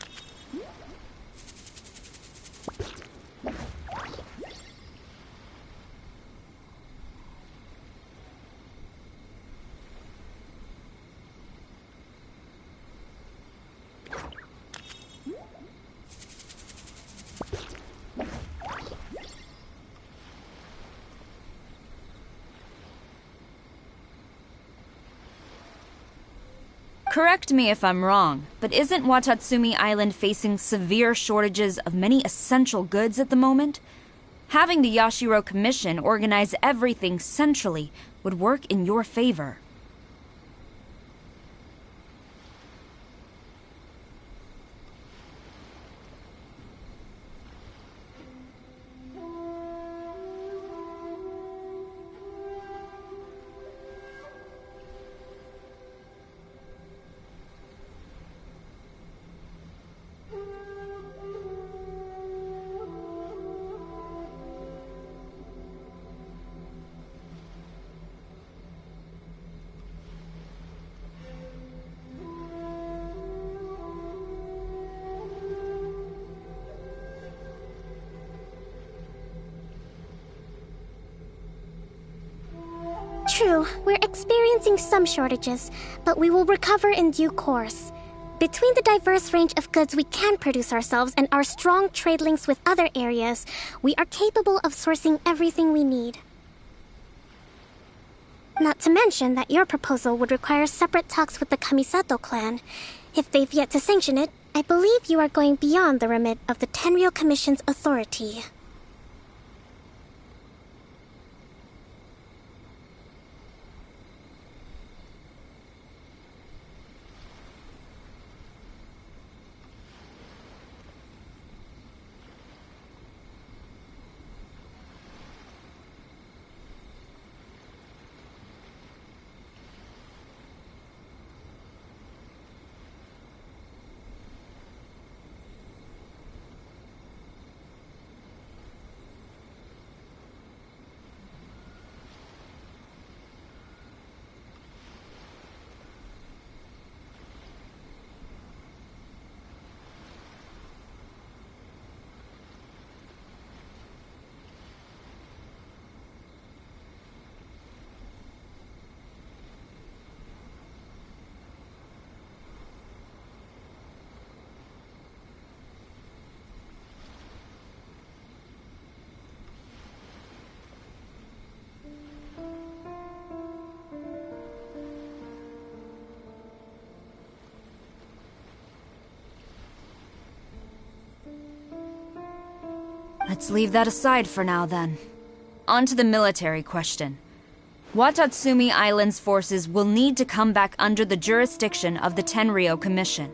Correct me if I'm wrong, but isn't Watatsumi Island facing severe shortages of many essential goods at the moment? Having the Yashiro Commission organize everything centrally would work in your favor. True, we're experiencing some shortages, but we will recover in due course. Between the diverse range of goods we can produce ourselves and our strong trade links with other areas, we are capable of sourcing everything we need. Not to mention that your proposal would require separate talks with the Kamisato clan. If they've yet to sanction it, I believe you are going beyond the remit of the Tenryou Commission's authority. Let's leave that aside for now, then. On to the military question. Watatsumi Island's forces will need to come back under the jurisdiction of the Tenryou Commission.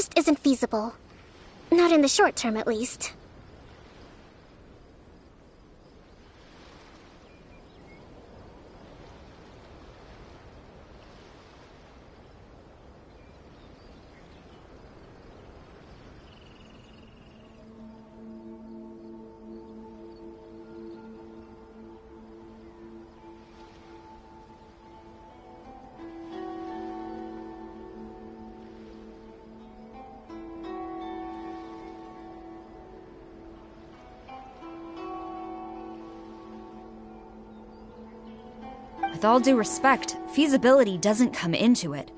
just isn't feasible. Not in the short term, at least. With all due respect, feasibility doesn't come into it.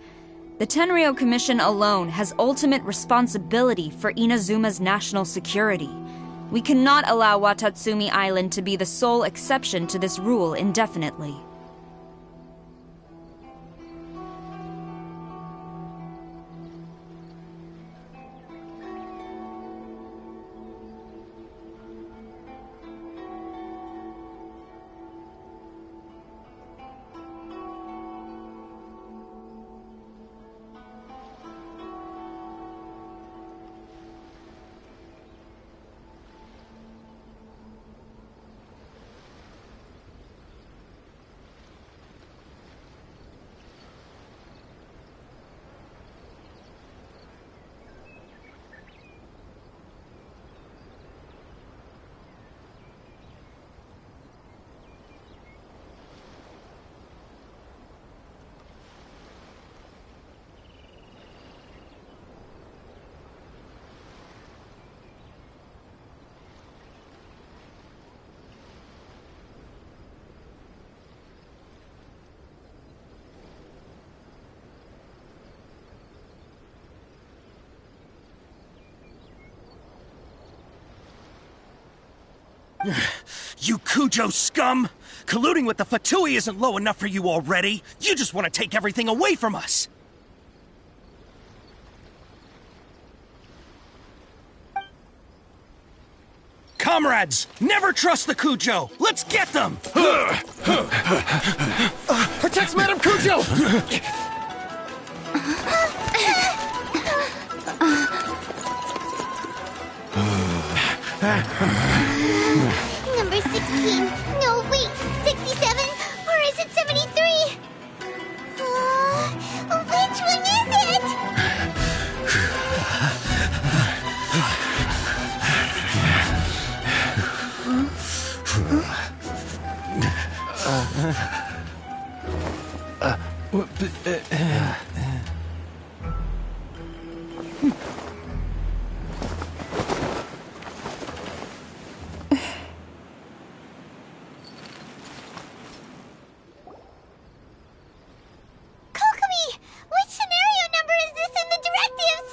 The Tenryou Commission alone has ultimate responsibility for Inazuma's national security. We cannot allow Watatsumi Island to be the sole exception to this rule indefinitely. You Kujo scum! Colluding with the Fatui isn't low enough for you already! You just want to take everything away from us! Comrades, never trust the Kujo! Let's get them! Protect Madame Kujo! Number 16. No, wait. 67? Or is it 73? Which one is it? Which scenario number is this in the directives?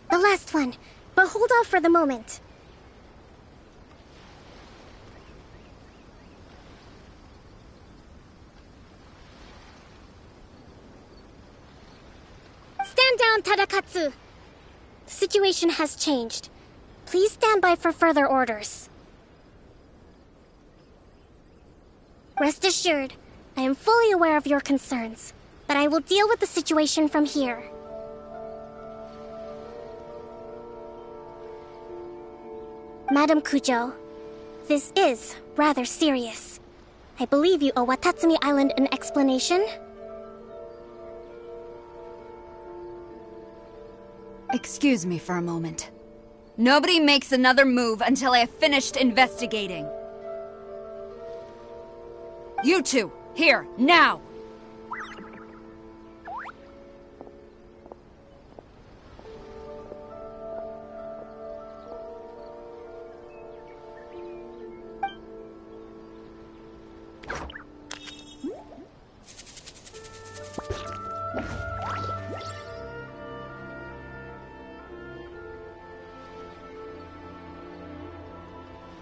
The last one, but hold off for the moment. down, Tadakatsu. The situation has changed. Please stand by for further orders. Rest assured, I am fully aware of your concerns, but I will deal with the situation from here. Madam Kujo, this is rather serious. I believe you owe Watatsumi Island an explanation. Excuse me for a moment. Nobody makes another move until I have finished investigating. You two, here, now!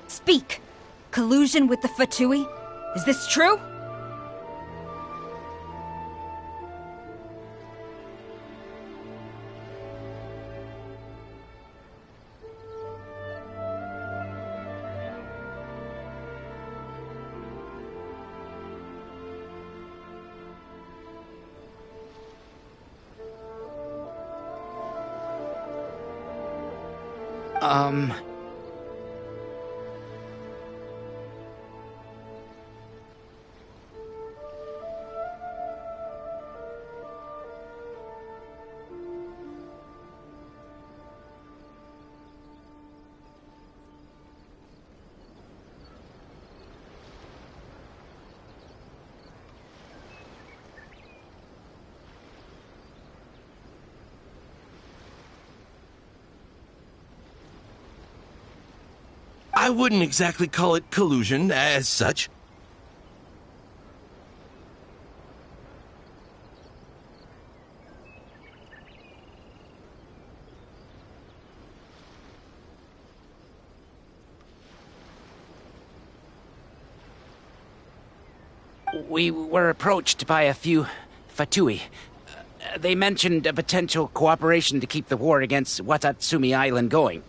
Speak! Collusion with the Fatui? Is this true? I wouldn't exactly call it collusion as such. We were approached by a few Fatui. They mentioned a potential cooperation to keep the war against Watatsumi Island going.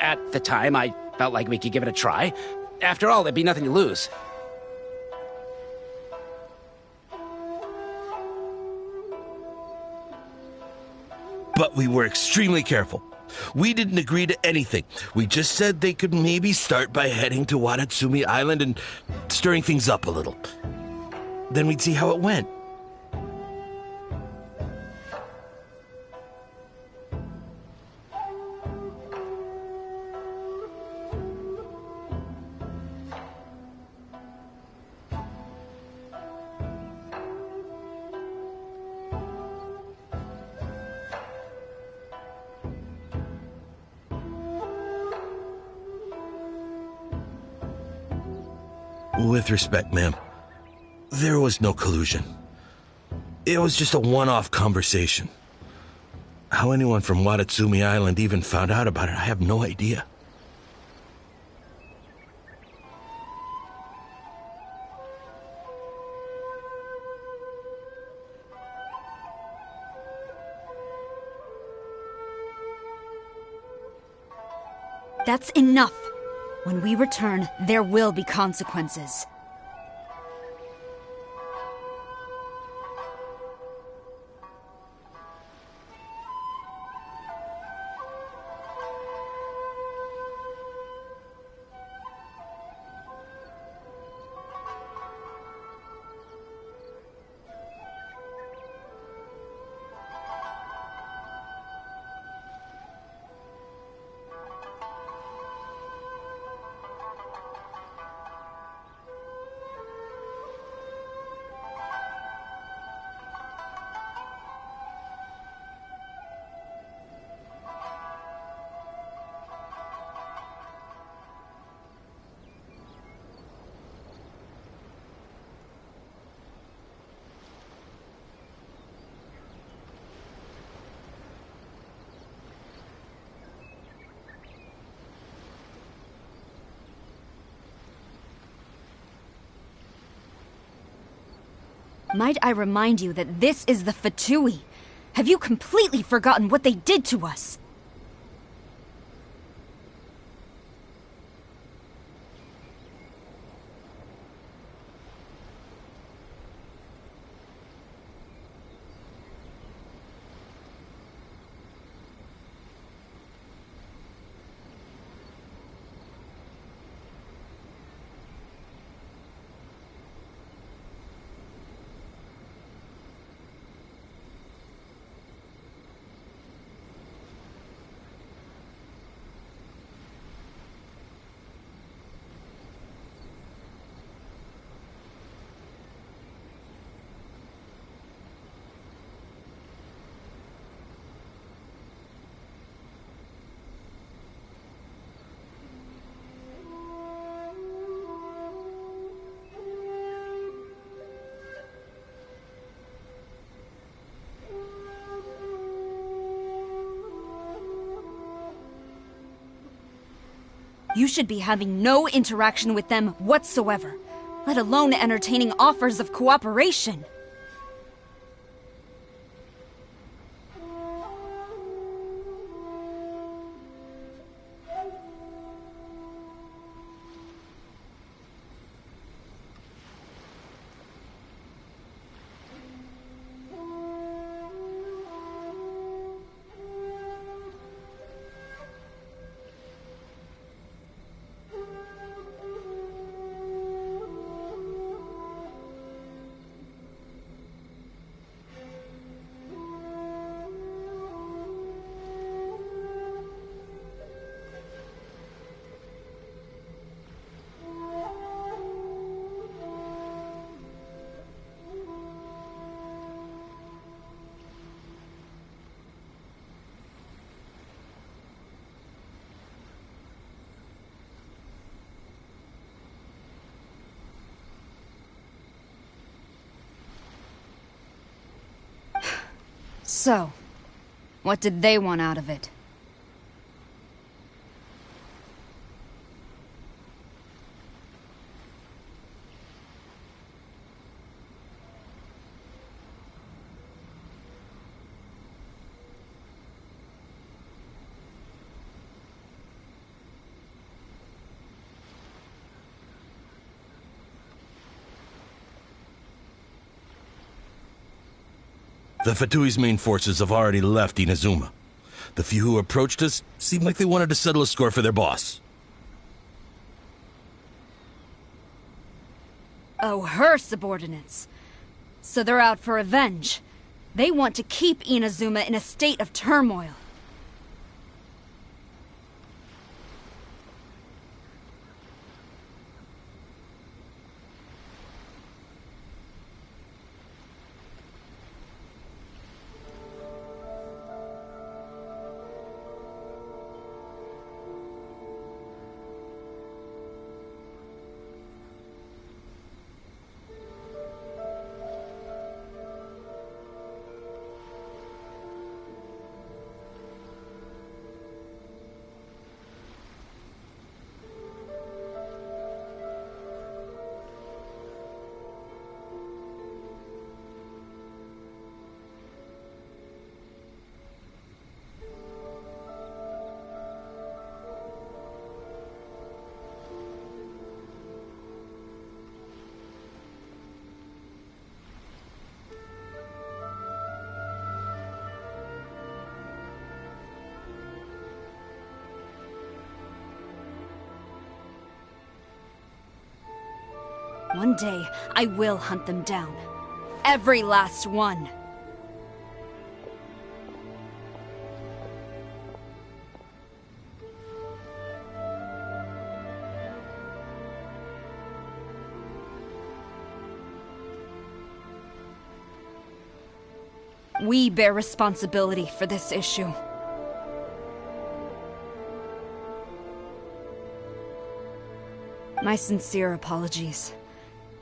At the time, I felt like we could give it a try. After all, there'd be nothing to lose. But we were extremely careful. We didn't agree to anything. We just said they could maybe start by heading to Watatsumi Island and stirring things up a little. Then we'd see how it went. With respect, ma'am, there was no collusion. It was just a one-off conversation. How anyone from Watatsumi Island even found out about it, I have no idea. That's enough! When we return, there will be consequences. Might I remind you that this is the Fatui? Have you completely forgotten what they did to us? You should be having no interaction with them whatsoever, let alone entertaining offers of cooperation. So, what did they want out of it? The Fatui's main forces have already left Inazuma. The few who approached us seemed like they wanted to settle a score for their boss. Oh, her subordinates. So they're out for revenge. They want to keep Inazuma in a state of turmoil. One day, I will hunt them down. Every last one. We bear responsibility for this issue. My sincere apologies.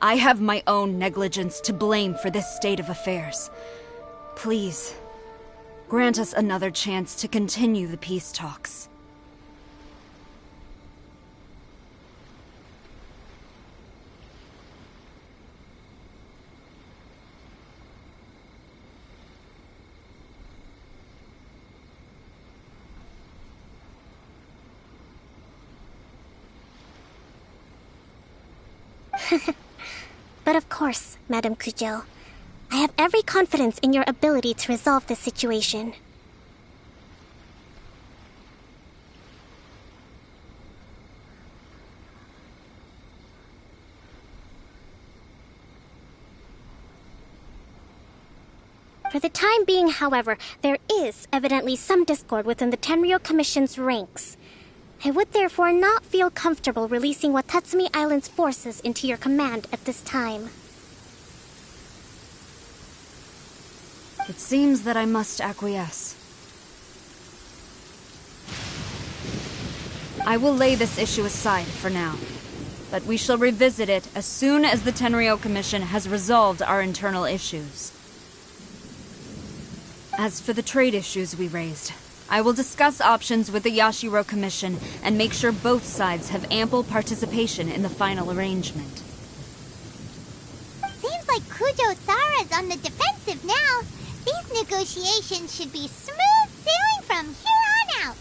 I have my own negligence to blame for this state of affairs. Please, grant us another chance to continue the peace talks. But of course, Madame Kujo, I have every confidence in your ability to resolve this situation. For the time being, however, there is evidently some discord within the Tenryou Commission's ranks. I would therefore not feel comfortable releasing Watatsumi Island's forces into your command at this time. It seems that I must acquiesce. I will lay this issue aside for now, but we shall revisit it as soon as the Tenryou Commission has resolved our internal issues. As for the trade issues we raised, I will discuss options with the Yashiro Commission and make sure both sides have ample participation in the final arrangement. Seems like Kujo-sara's on the defensive now. These negotiations should be smooth sailing from here on out.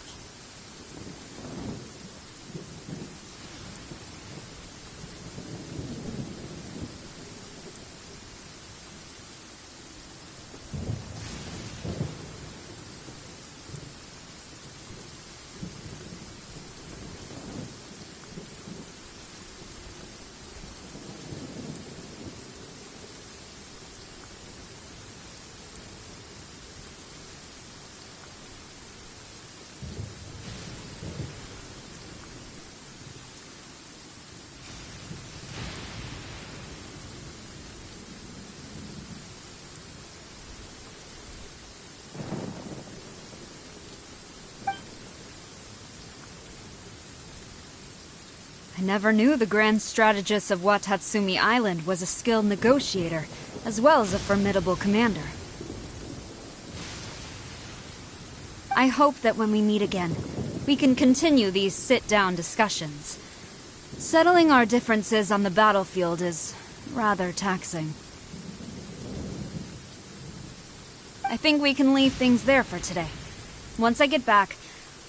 I never knew the grand strategist of Watatsumi Island was a skilled negotiator, as well as a formidable commander. I hope that when we meet again, we can continue these sit-down discussions. Settling our differences on the battlefield is rather taxing. I think we can leave things there for today. Once I get back,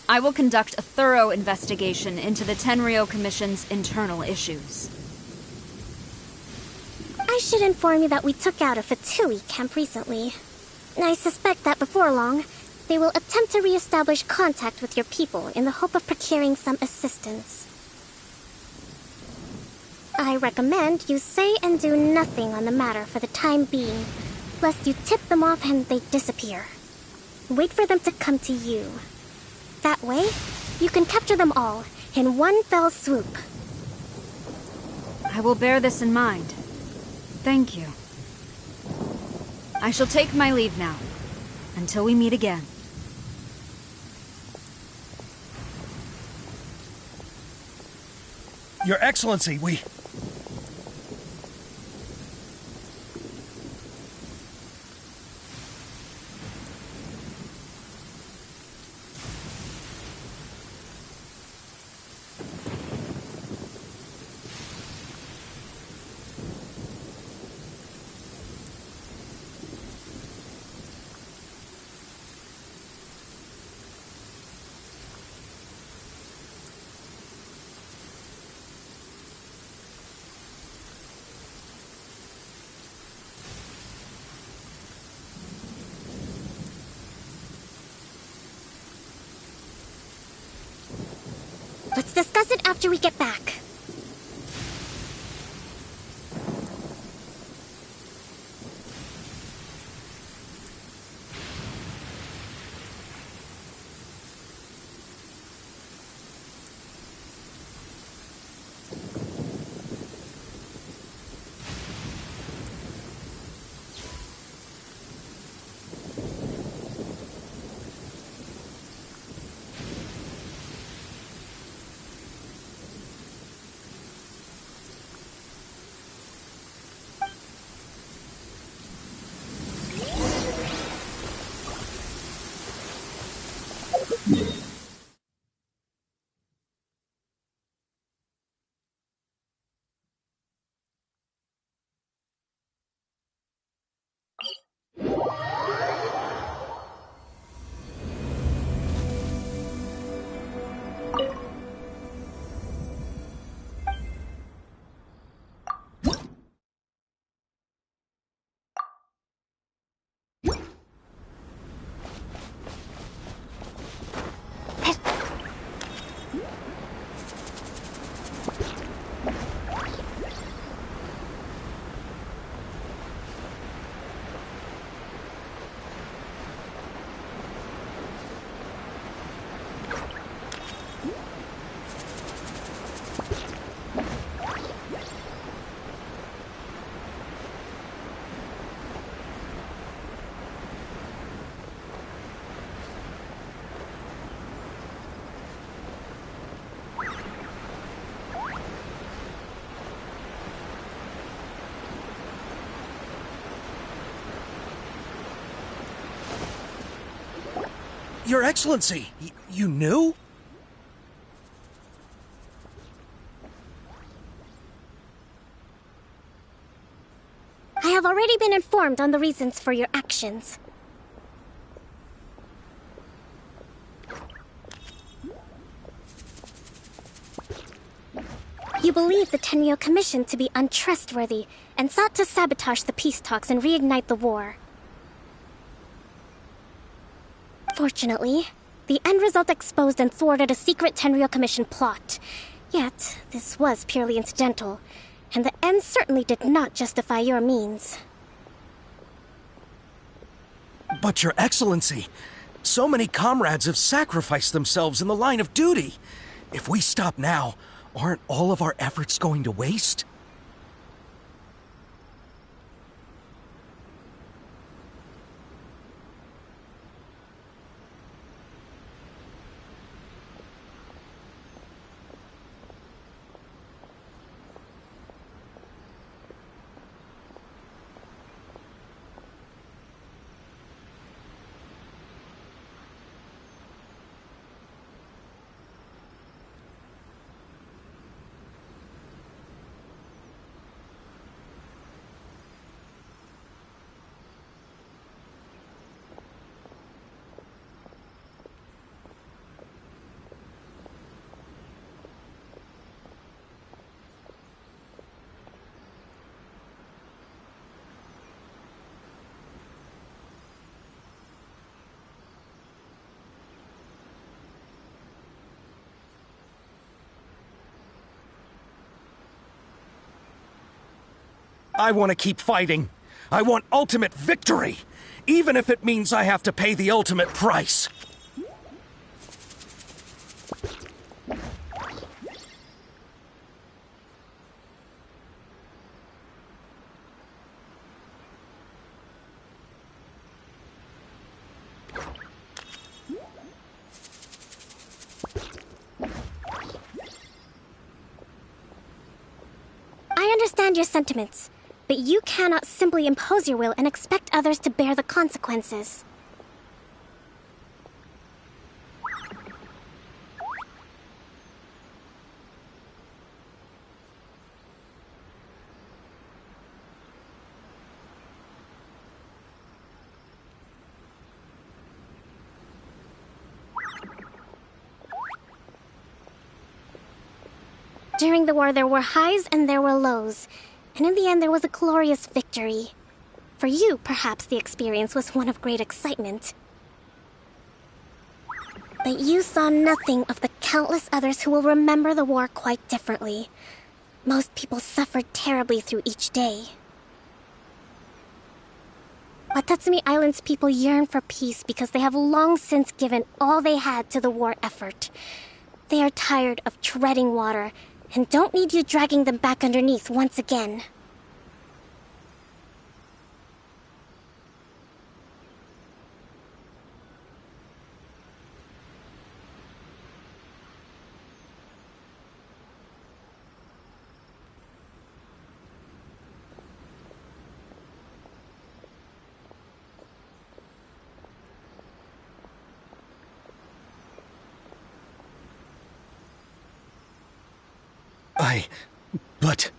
I will conduct a thorough investigation into the Tenryou Commission's internal issues. I should inform you that we took out a Fatui camp recently. I suspect that before long, they will attempt to re-establish contact with your people in the hope of procuring some assistance. I recommend you say and do nothing on the matter for the time being, lest you tip them off and they disappear. Wait for them to come to you. That way, you can capture them all in one fell swoop. I will bear this in mind. Thank you. I shall take my leave now, until we meet again. Your Excellency, we... Let's discuss it after we get back. Your Excellency, you knew? I have already been informed on the reasons for your actions. You believe the Tenryo Commission to be untrustworthy and sought to sabotage the peace talks and reignite the war. Fortunately, the end result exposed and thwarted a secret Tenryo Commission plot. Yet, this was purely incidental, and the end certainly did not justify your means. But Your Excellency, so many comrades have sacrificed themselves in the line of duty. If we stop now, aren't all of our efforts going to waste? I want to keep fighting. I want ultimate victory, even if it means I have to pay the ultimate price. I understand your sentiments, but you cannot simply impose your will and expect others to bear the consequences. During the war, there were highs and there were lows. And in the end, there was a glorious victory. For you, perhaps the experience was one of great excitement. But you saw nothing of the countless others who will remember the war quite differently. Most people suffered terribly through each day. Watatsumi Island's people yearn for peace because they have long since given all they had to the war effort. They are tired of treading water and don't need you dragging them back underneath once again. But...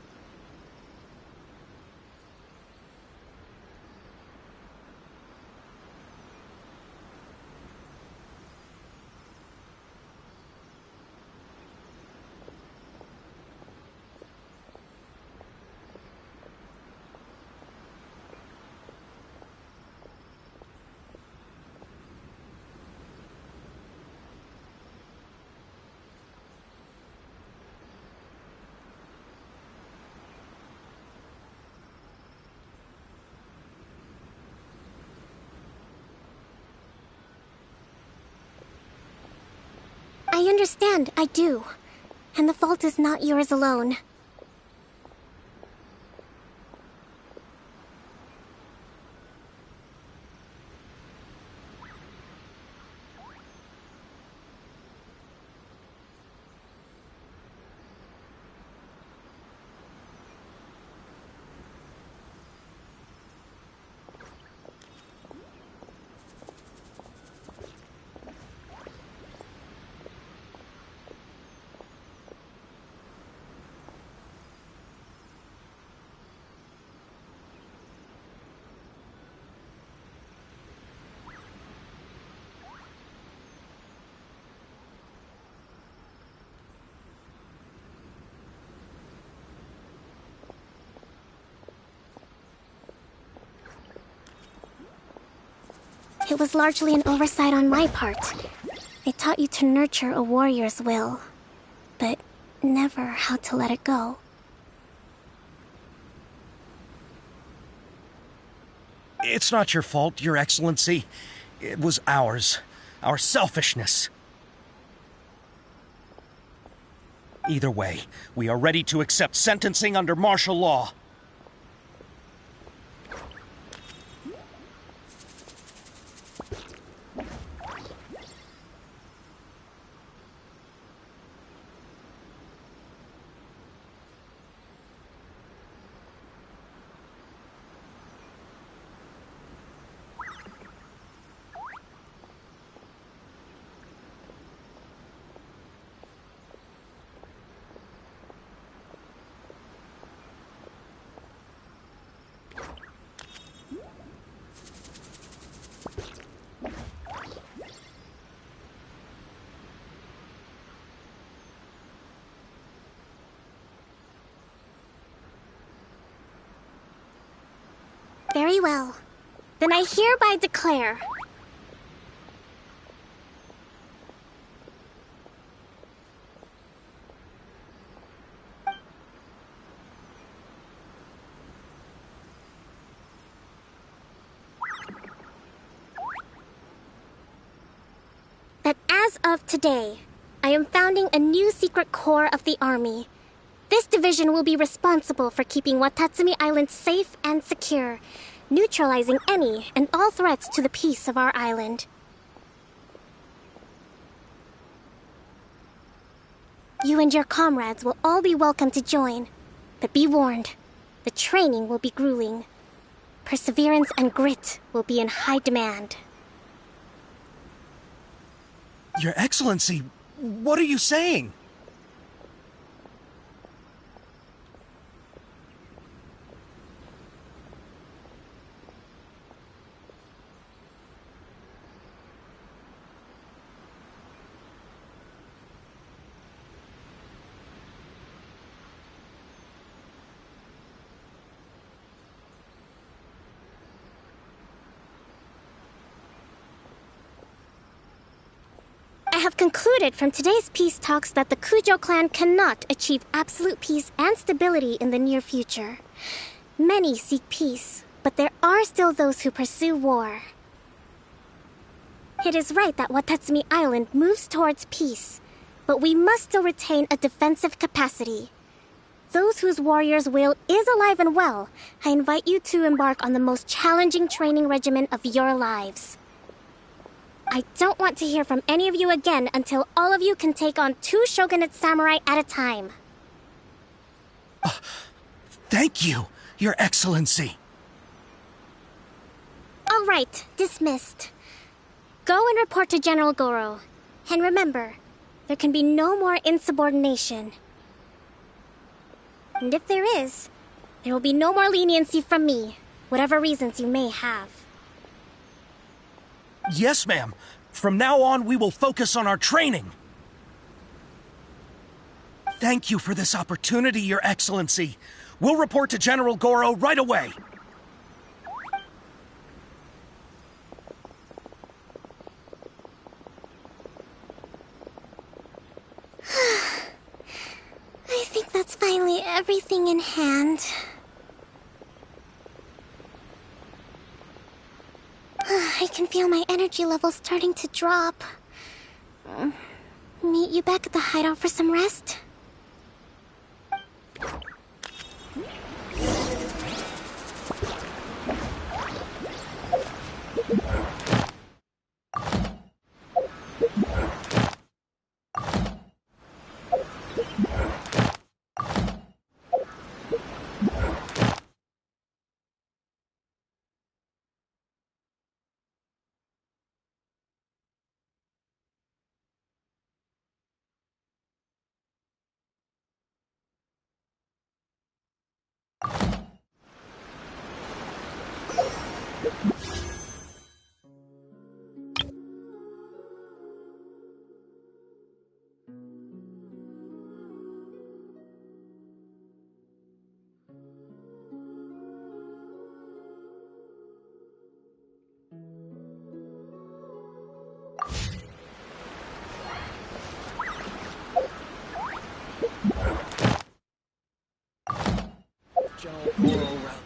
I understand, I do. And the fault is not yours alone. it was largely an oversight on my part. They taught you to nurture a warrior's will, but never how to let it go. It's not your fault, Your Excellency. It was ours. Our selfishness. Either way, we are ready to accept sentencing under martial law. Very well. Then I hereby declare... that as of today, I am founding a new secret corps of the army. This division will be responsible for keeping Watatsumi Island safe and secure, neutralizing any and all threats to the peace of our island. You and your comrades will all be welcome to join, but be warned, the training will be grueling. Perseverance and grit will be in high demand. Your Excellency, what are you saying? I have concluded from today's peace talks that the Kujo clan cannot achieve absolute peace and stability in the near future. Many seek peace, but there are still those who pursue war. It is right that Watatsumi Island moves towards peace, but we must still retain a defensive capacity. Those whose warrior's will is alive and well, I invite you to embark on the most challenging training regimen of your lives. I don't want to hear from any of you again until all of you can take on 2 shogunate samurai at a time. Thank you, Your Excellency. All right, dismissed. Go and report to General Goro. And remember, there can be no more insubordination. And if there is, there will be no more leniency from me, whatever reasons you may have. Yes, ma'am. From now on, we will focus on our training. Thank you for this opportunity, Your Excellency. We'll report to General Goro right away. I think that's finally everything in hand. I can feel my energy levels starting to drop. Meet you back at the hideout for some rest? old Goro route.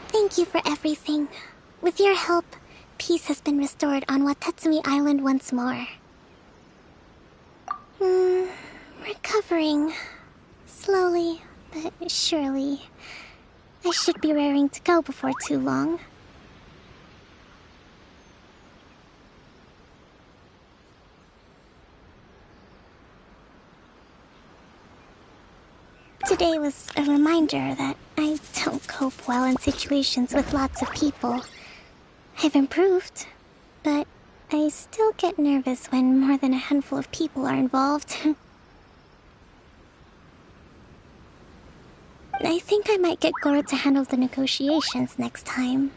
Thank you for everything. With your help, peace has been restored on Watatsumi Island once more. Recovering. Slowly, but surely. I should be raring to go before too long. Today was a reminder that I don't cope well in situations with lots of people. I've improved, but I still get nervous when more than a handful of people are involved. I think I might get Goro to handle the negotiations next time.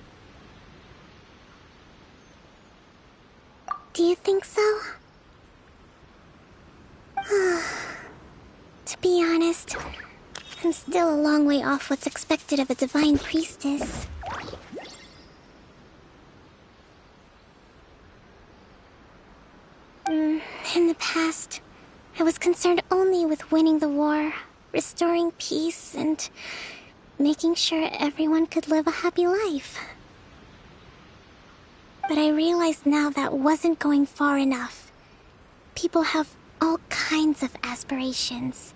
Do you think so? To be honest, I'm still a long way off what's expected of a divine priestess. In the past, I was concerned only with winning the war, restoring peace, and making sure everyone could live a happy life. But I realize now that wasn't going far enough. People have all kinds of aspirations,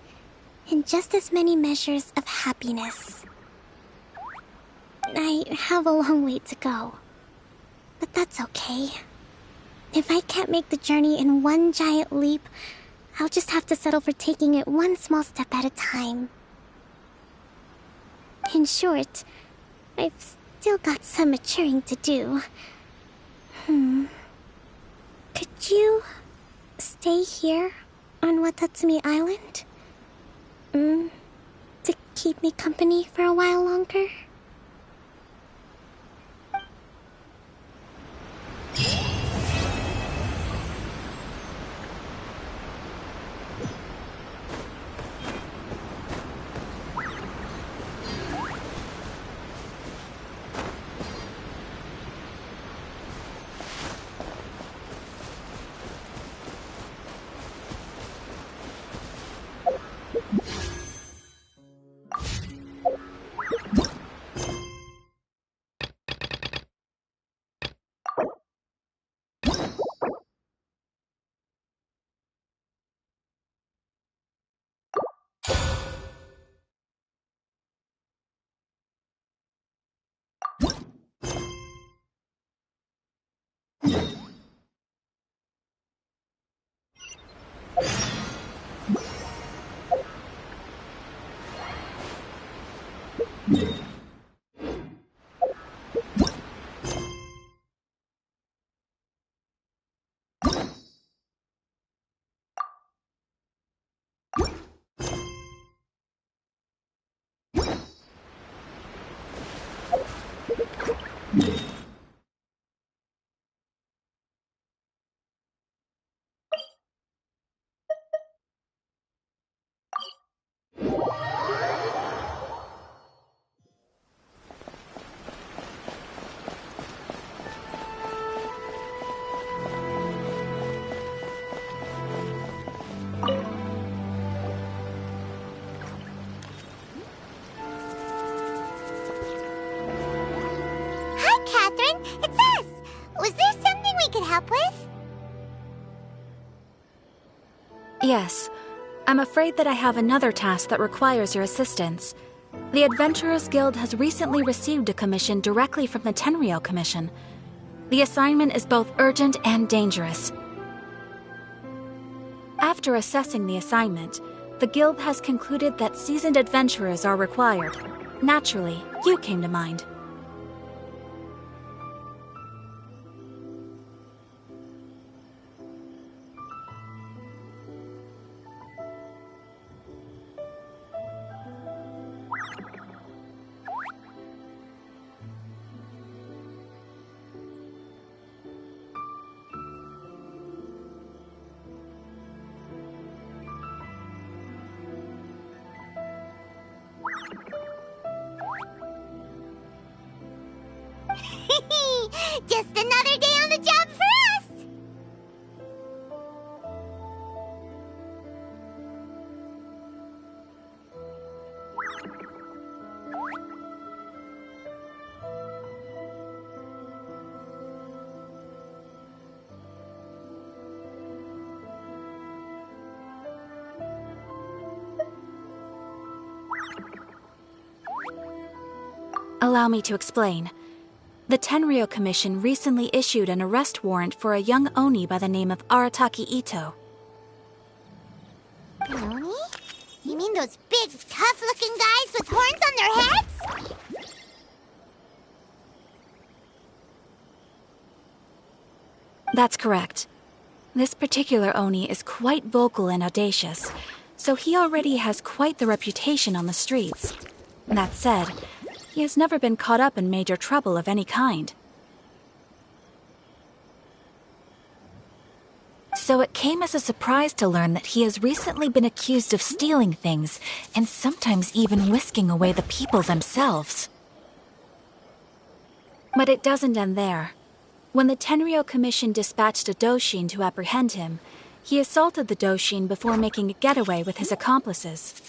and just as many measures of happiness. I have a long way to go, but that's okay. If I can't make the journey in one giant leap, I'll just have to settle for taking it one small step at a time. In short, I've still got some maturing to do. Could you stay here on Watatsumi Island? To keep me company for a while longer? Yes. I'm afraid that I have another task that requires your assistance. The Adventurers Guild has recently received a commission directly from the Tenryou Commission. The assignment is both urgent and dangerous. After assessing the assignment, the Guild has concluded that seasoned adventurers are required. Naturally, you came to mind. Just another day on the job for us! Allow me to explain. The Tenryou Commission recently issued an arrest warrant for a young Oni by the name of Arataki Ito. Oni? You mean those big, tough-looking guys with horns on their heads? That's correct. This particular Oni is quite vocal and audacious, so he already has quite the reputation on the streets. That said, he has never been caught up in major trouble of any kind. So it came as a surprise to learn that he has recently been accused of stealing things, and sometimes even whisking away the people themselves. But it doesn't end there. When the Tenryou Commission dispatched a Doshin to apprehend him, he assaulted the Doshin before making a getaway with his accomplices.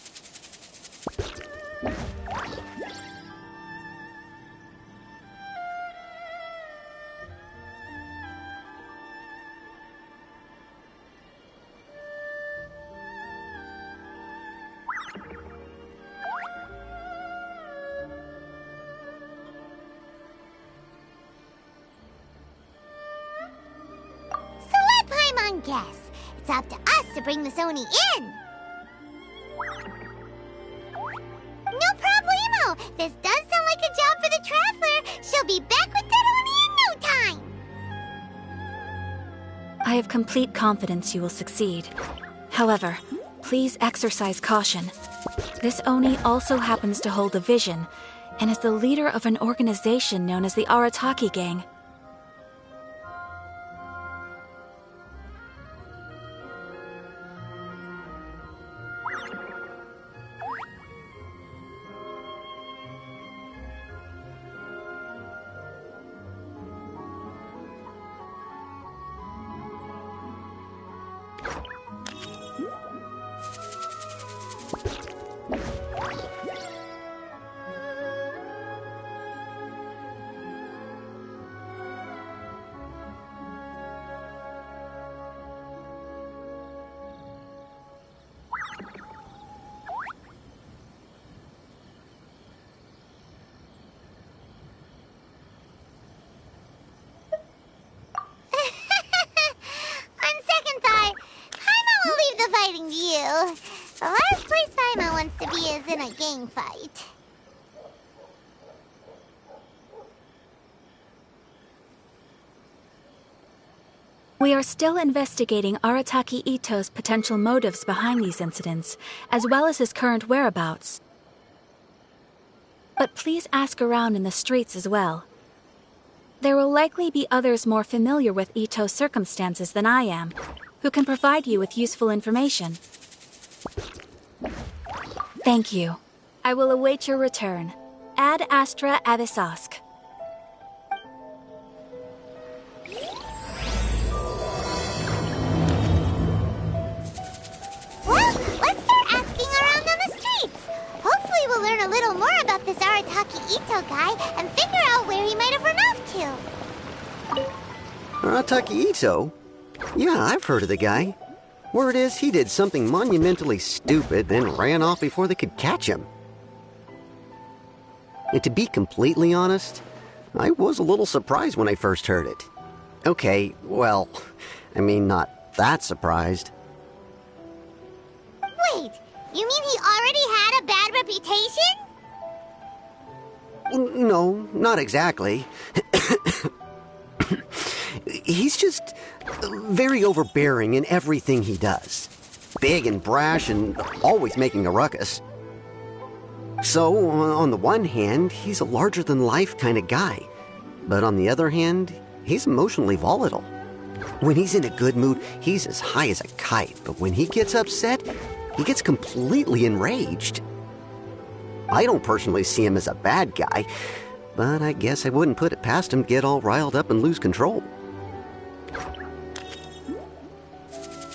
Guess. It's up to us to bring this Oni in. No problemo. This does sound like a job for the Traveler. She'll be back with that Oni in no time. I have complete confidence you will succeed. However, please exercise caution. This Oni also happens to hold a vision, and is the leader of an organization known as the Arataki Gang. Fighting to you. The last place Paimon wants to be is in a gang fight. We are still investigating Arataki Ito's potential motives behind these incidents, as well as his current whereabouts. But please ask around in the streets as well. There will likely be others more familiar with Ito's circumstances than I am, who can provide you with useful information. Thank you. I will await your return. Ad Astra Abyssosque. Well, let's start asking around on the streets. Hopefully we'll learn a little more about this Arataki Ito guy and figure out where he might have run off to. Arataki Ito? Yeah, I've heard of the guy. Word is, he did something monumentally stupid, then ran off before they could catch him. And to be completely honest, I was a little surprised when I first heard it. Okay, well, I mean, not that surprised. Wait, you mean he already had a bad reputation? No, not exactly. He's just very overbearing in everything he does. Big and brash and always making a ruckus. So, on the one hand, he's a larger-than-life kind of guy. But on the other hand, he's emotionally volatile. When he's in a good mood, he's as high as a kite. But when he gets upset, he gets completely enraged. I don't personally see him as a bad guy, but I guess I wouldn't put it past him to get all riled up and lose control.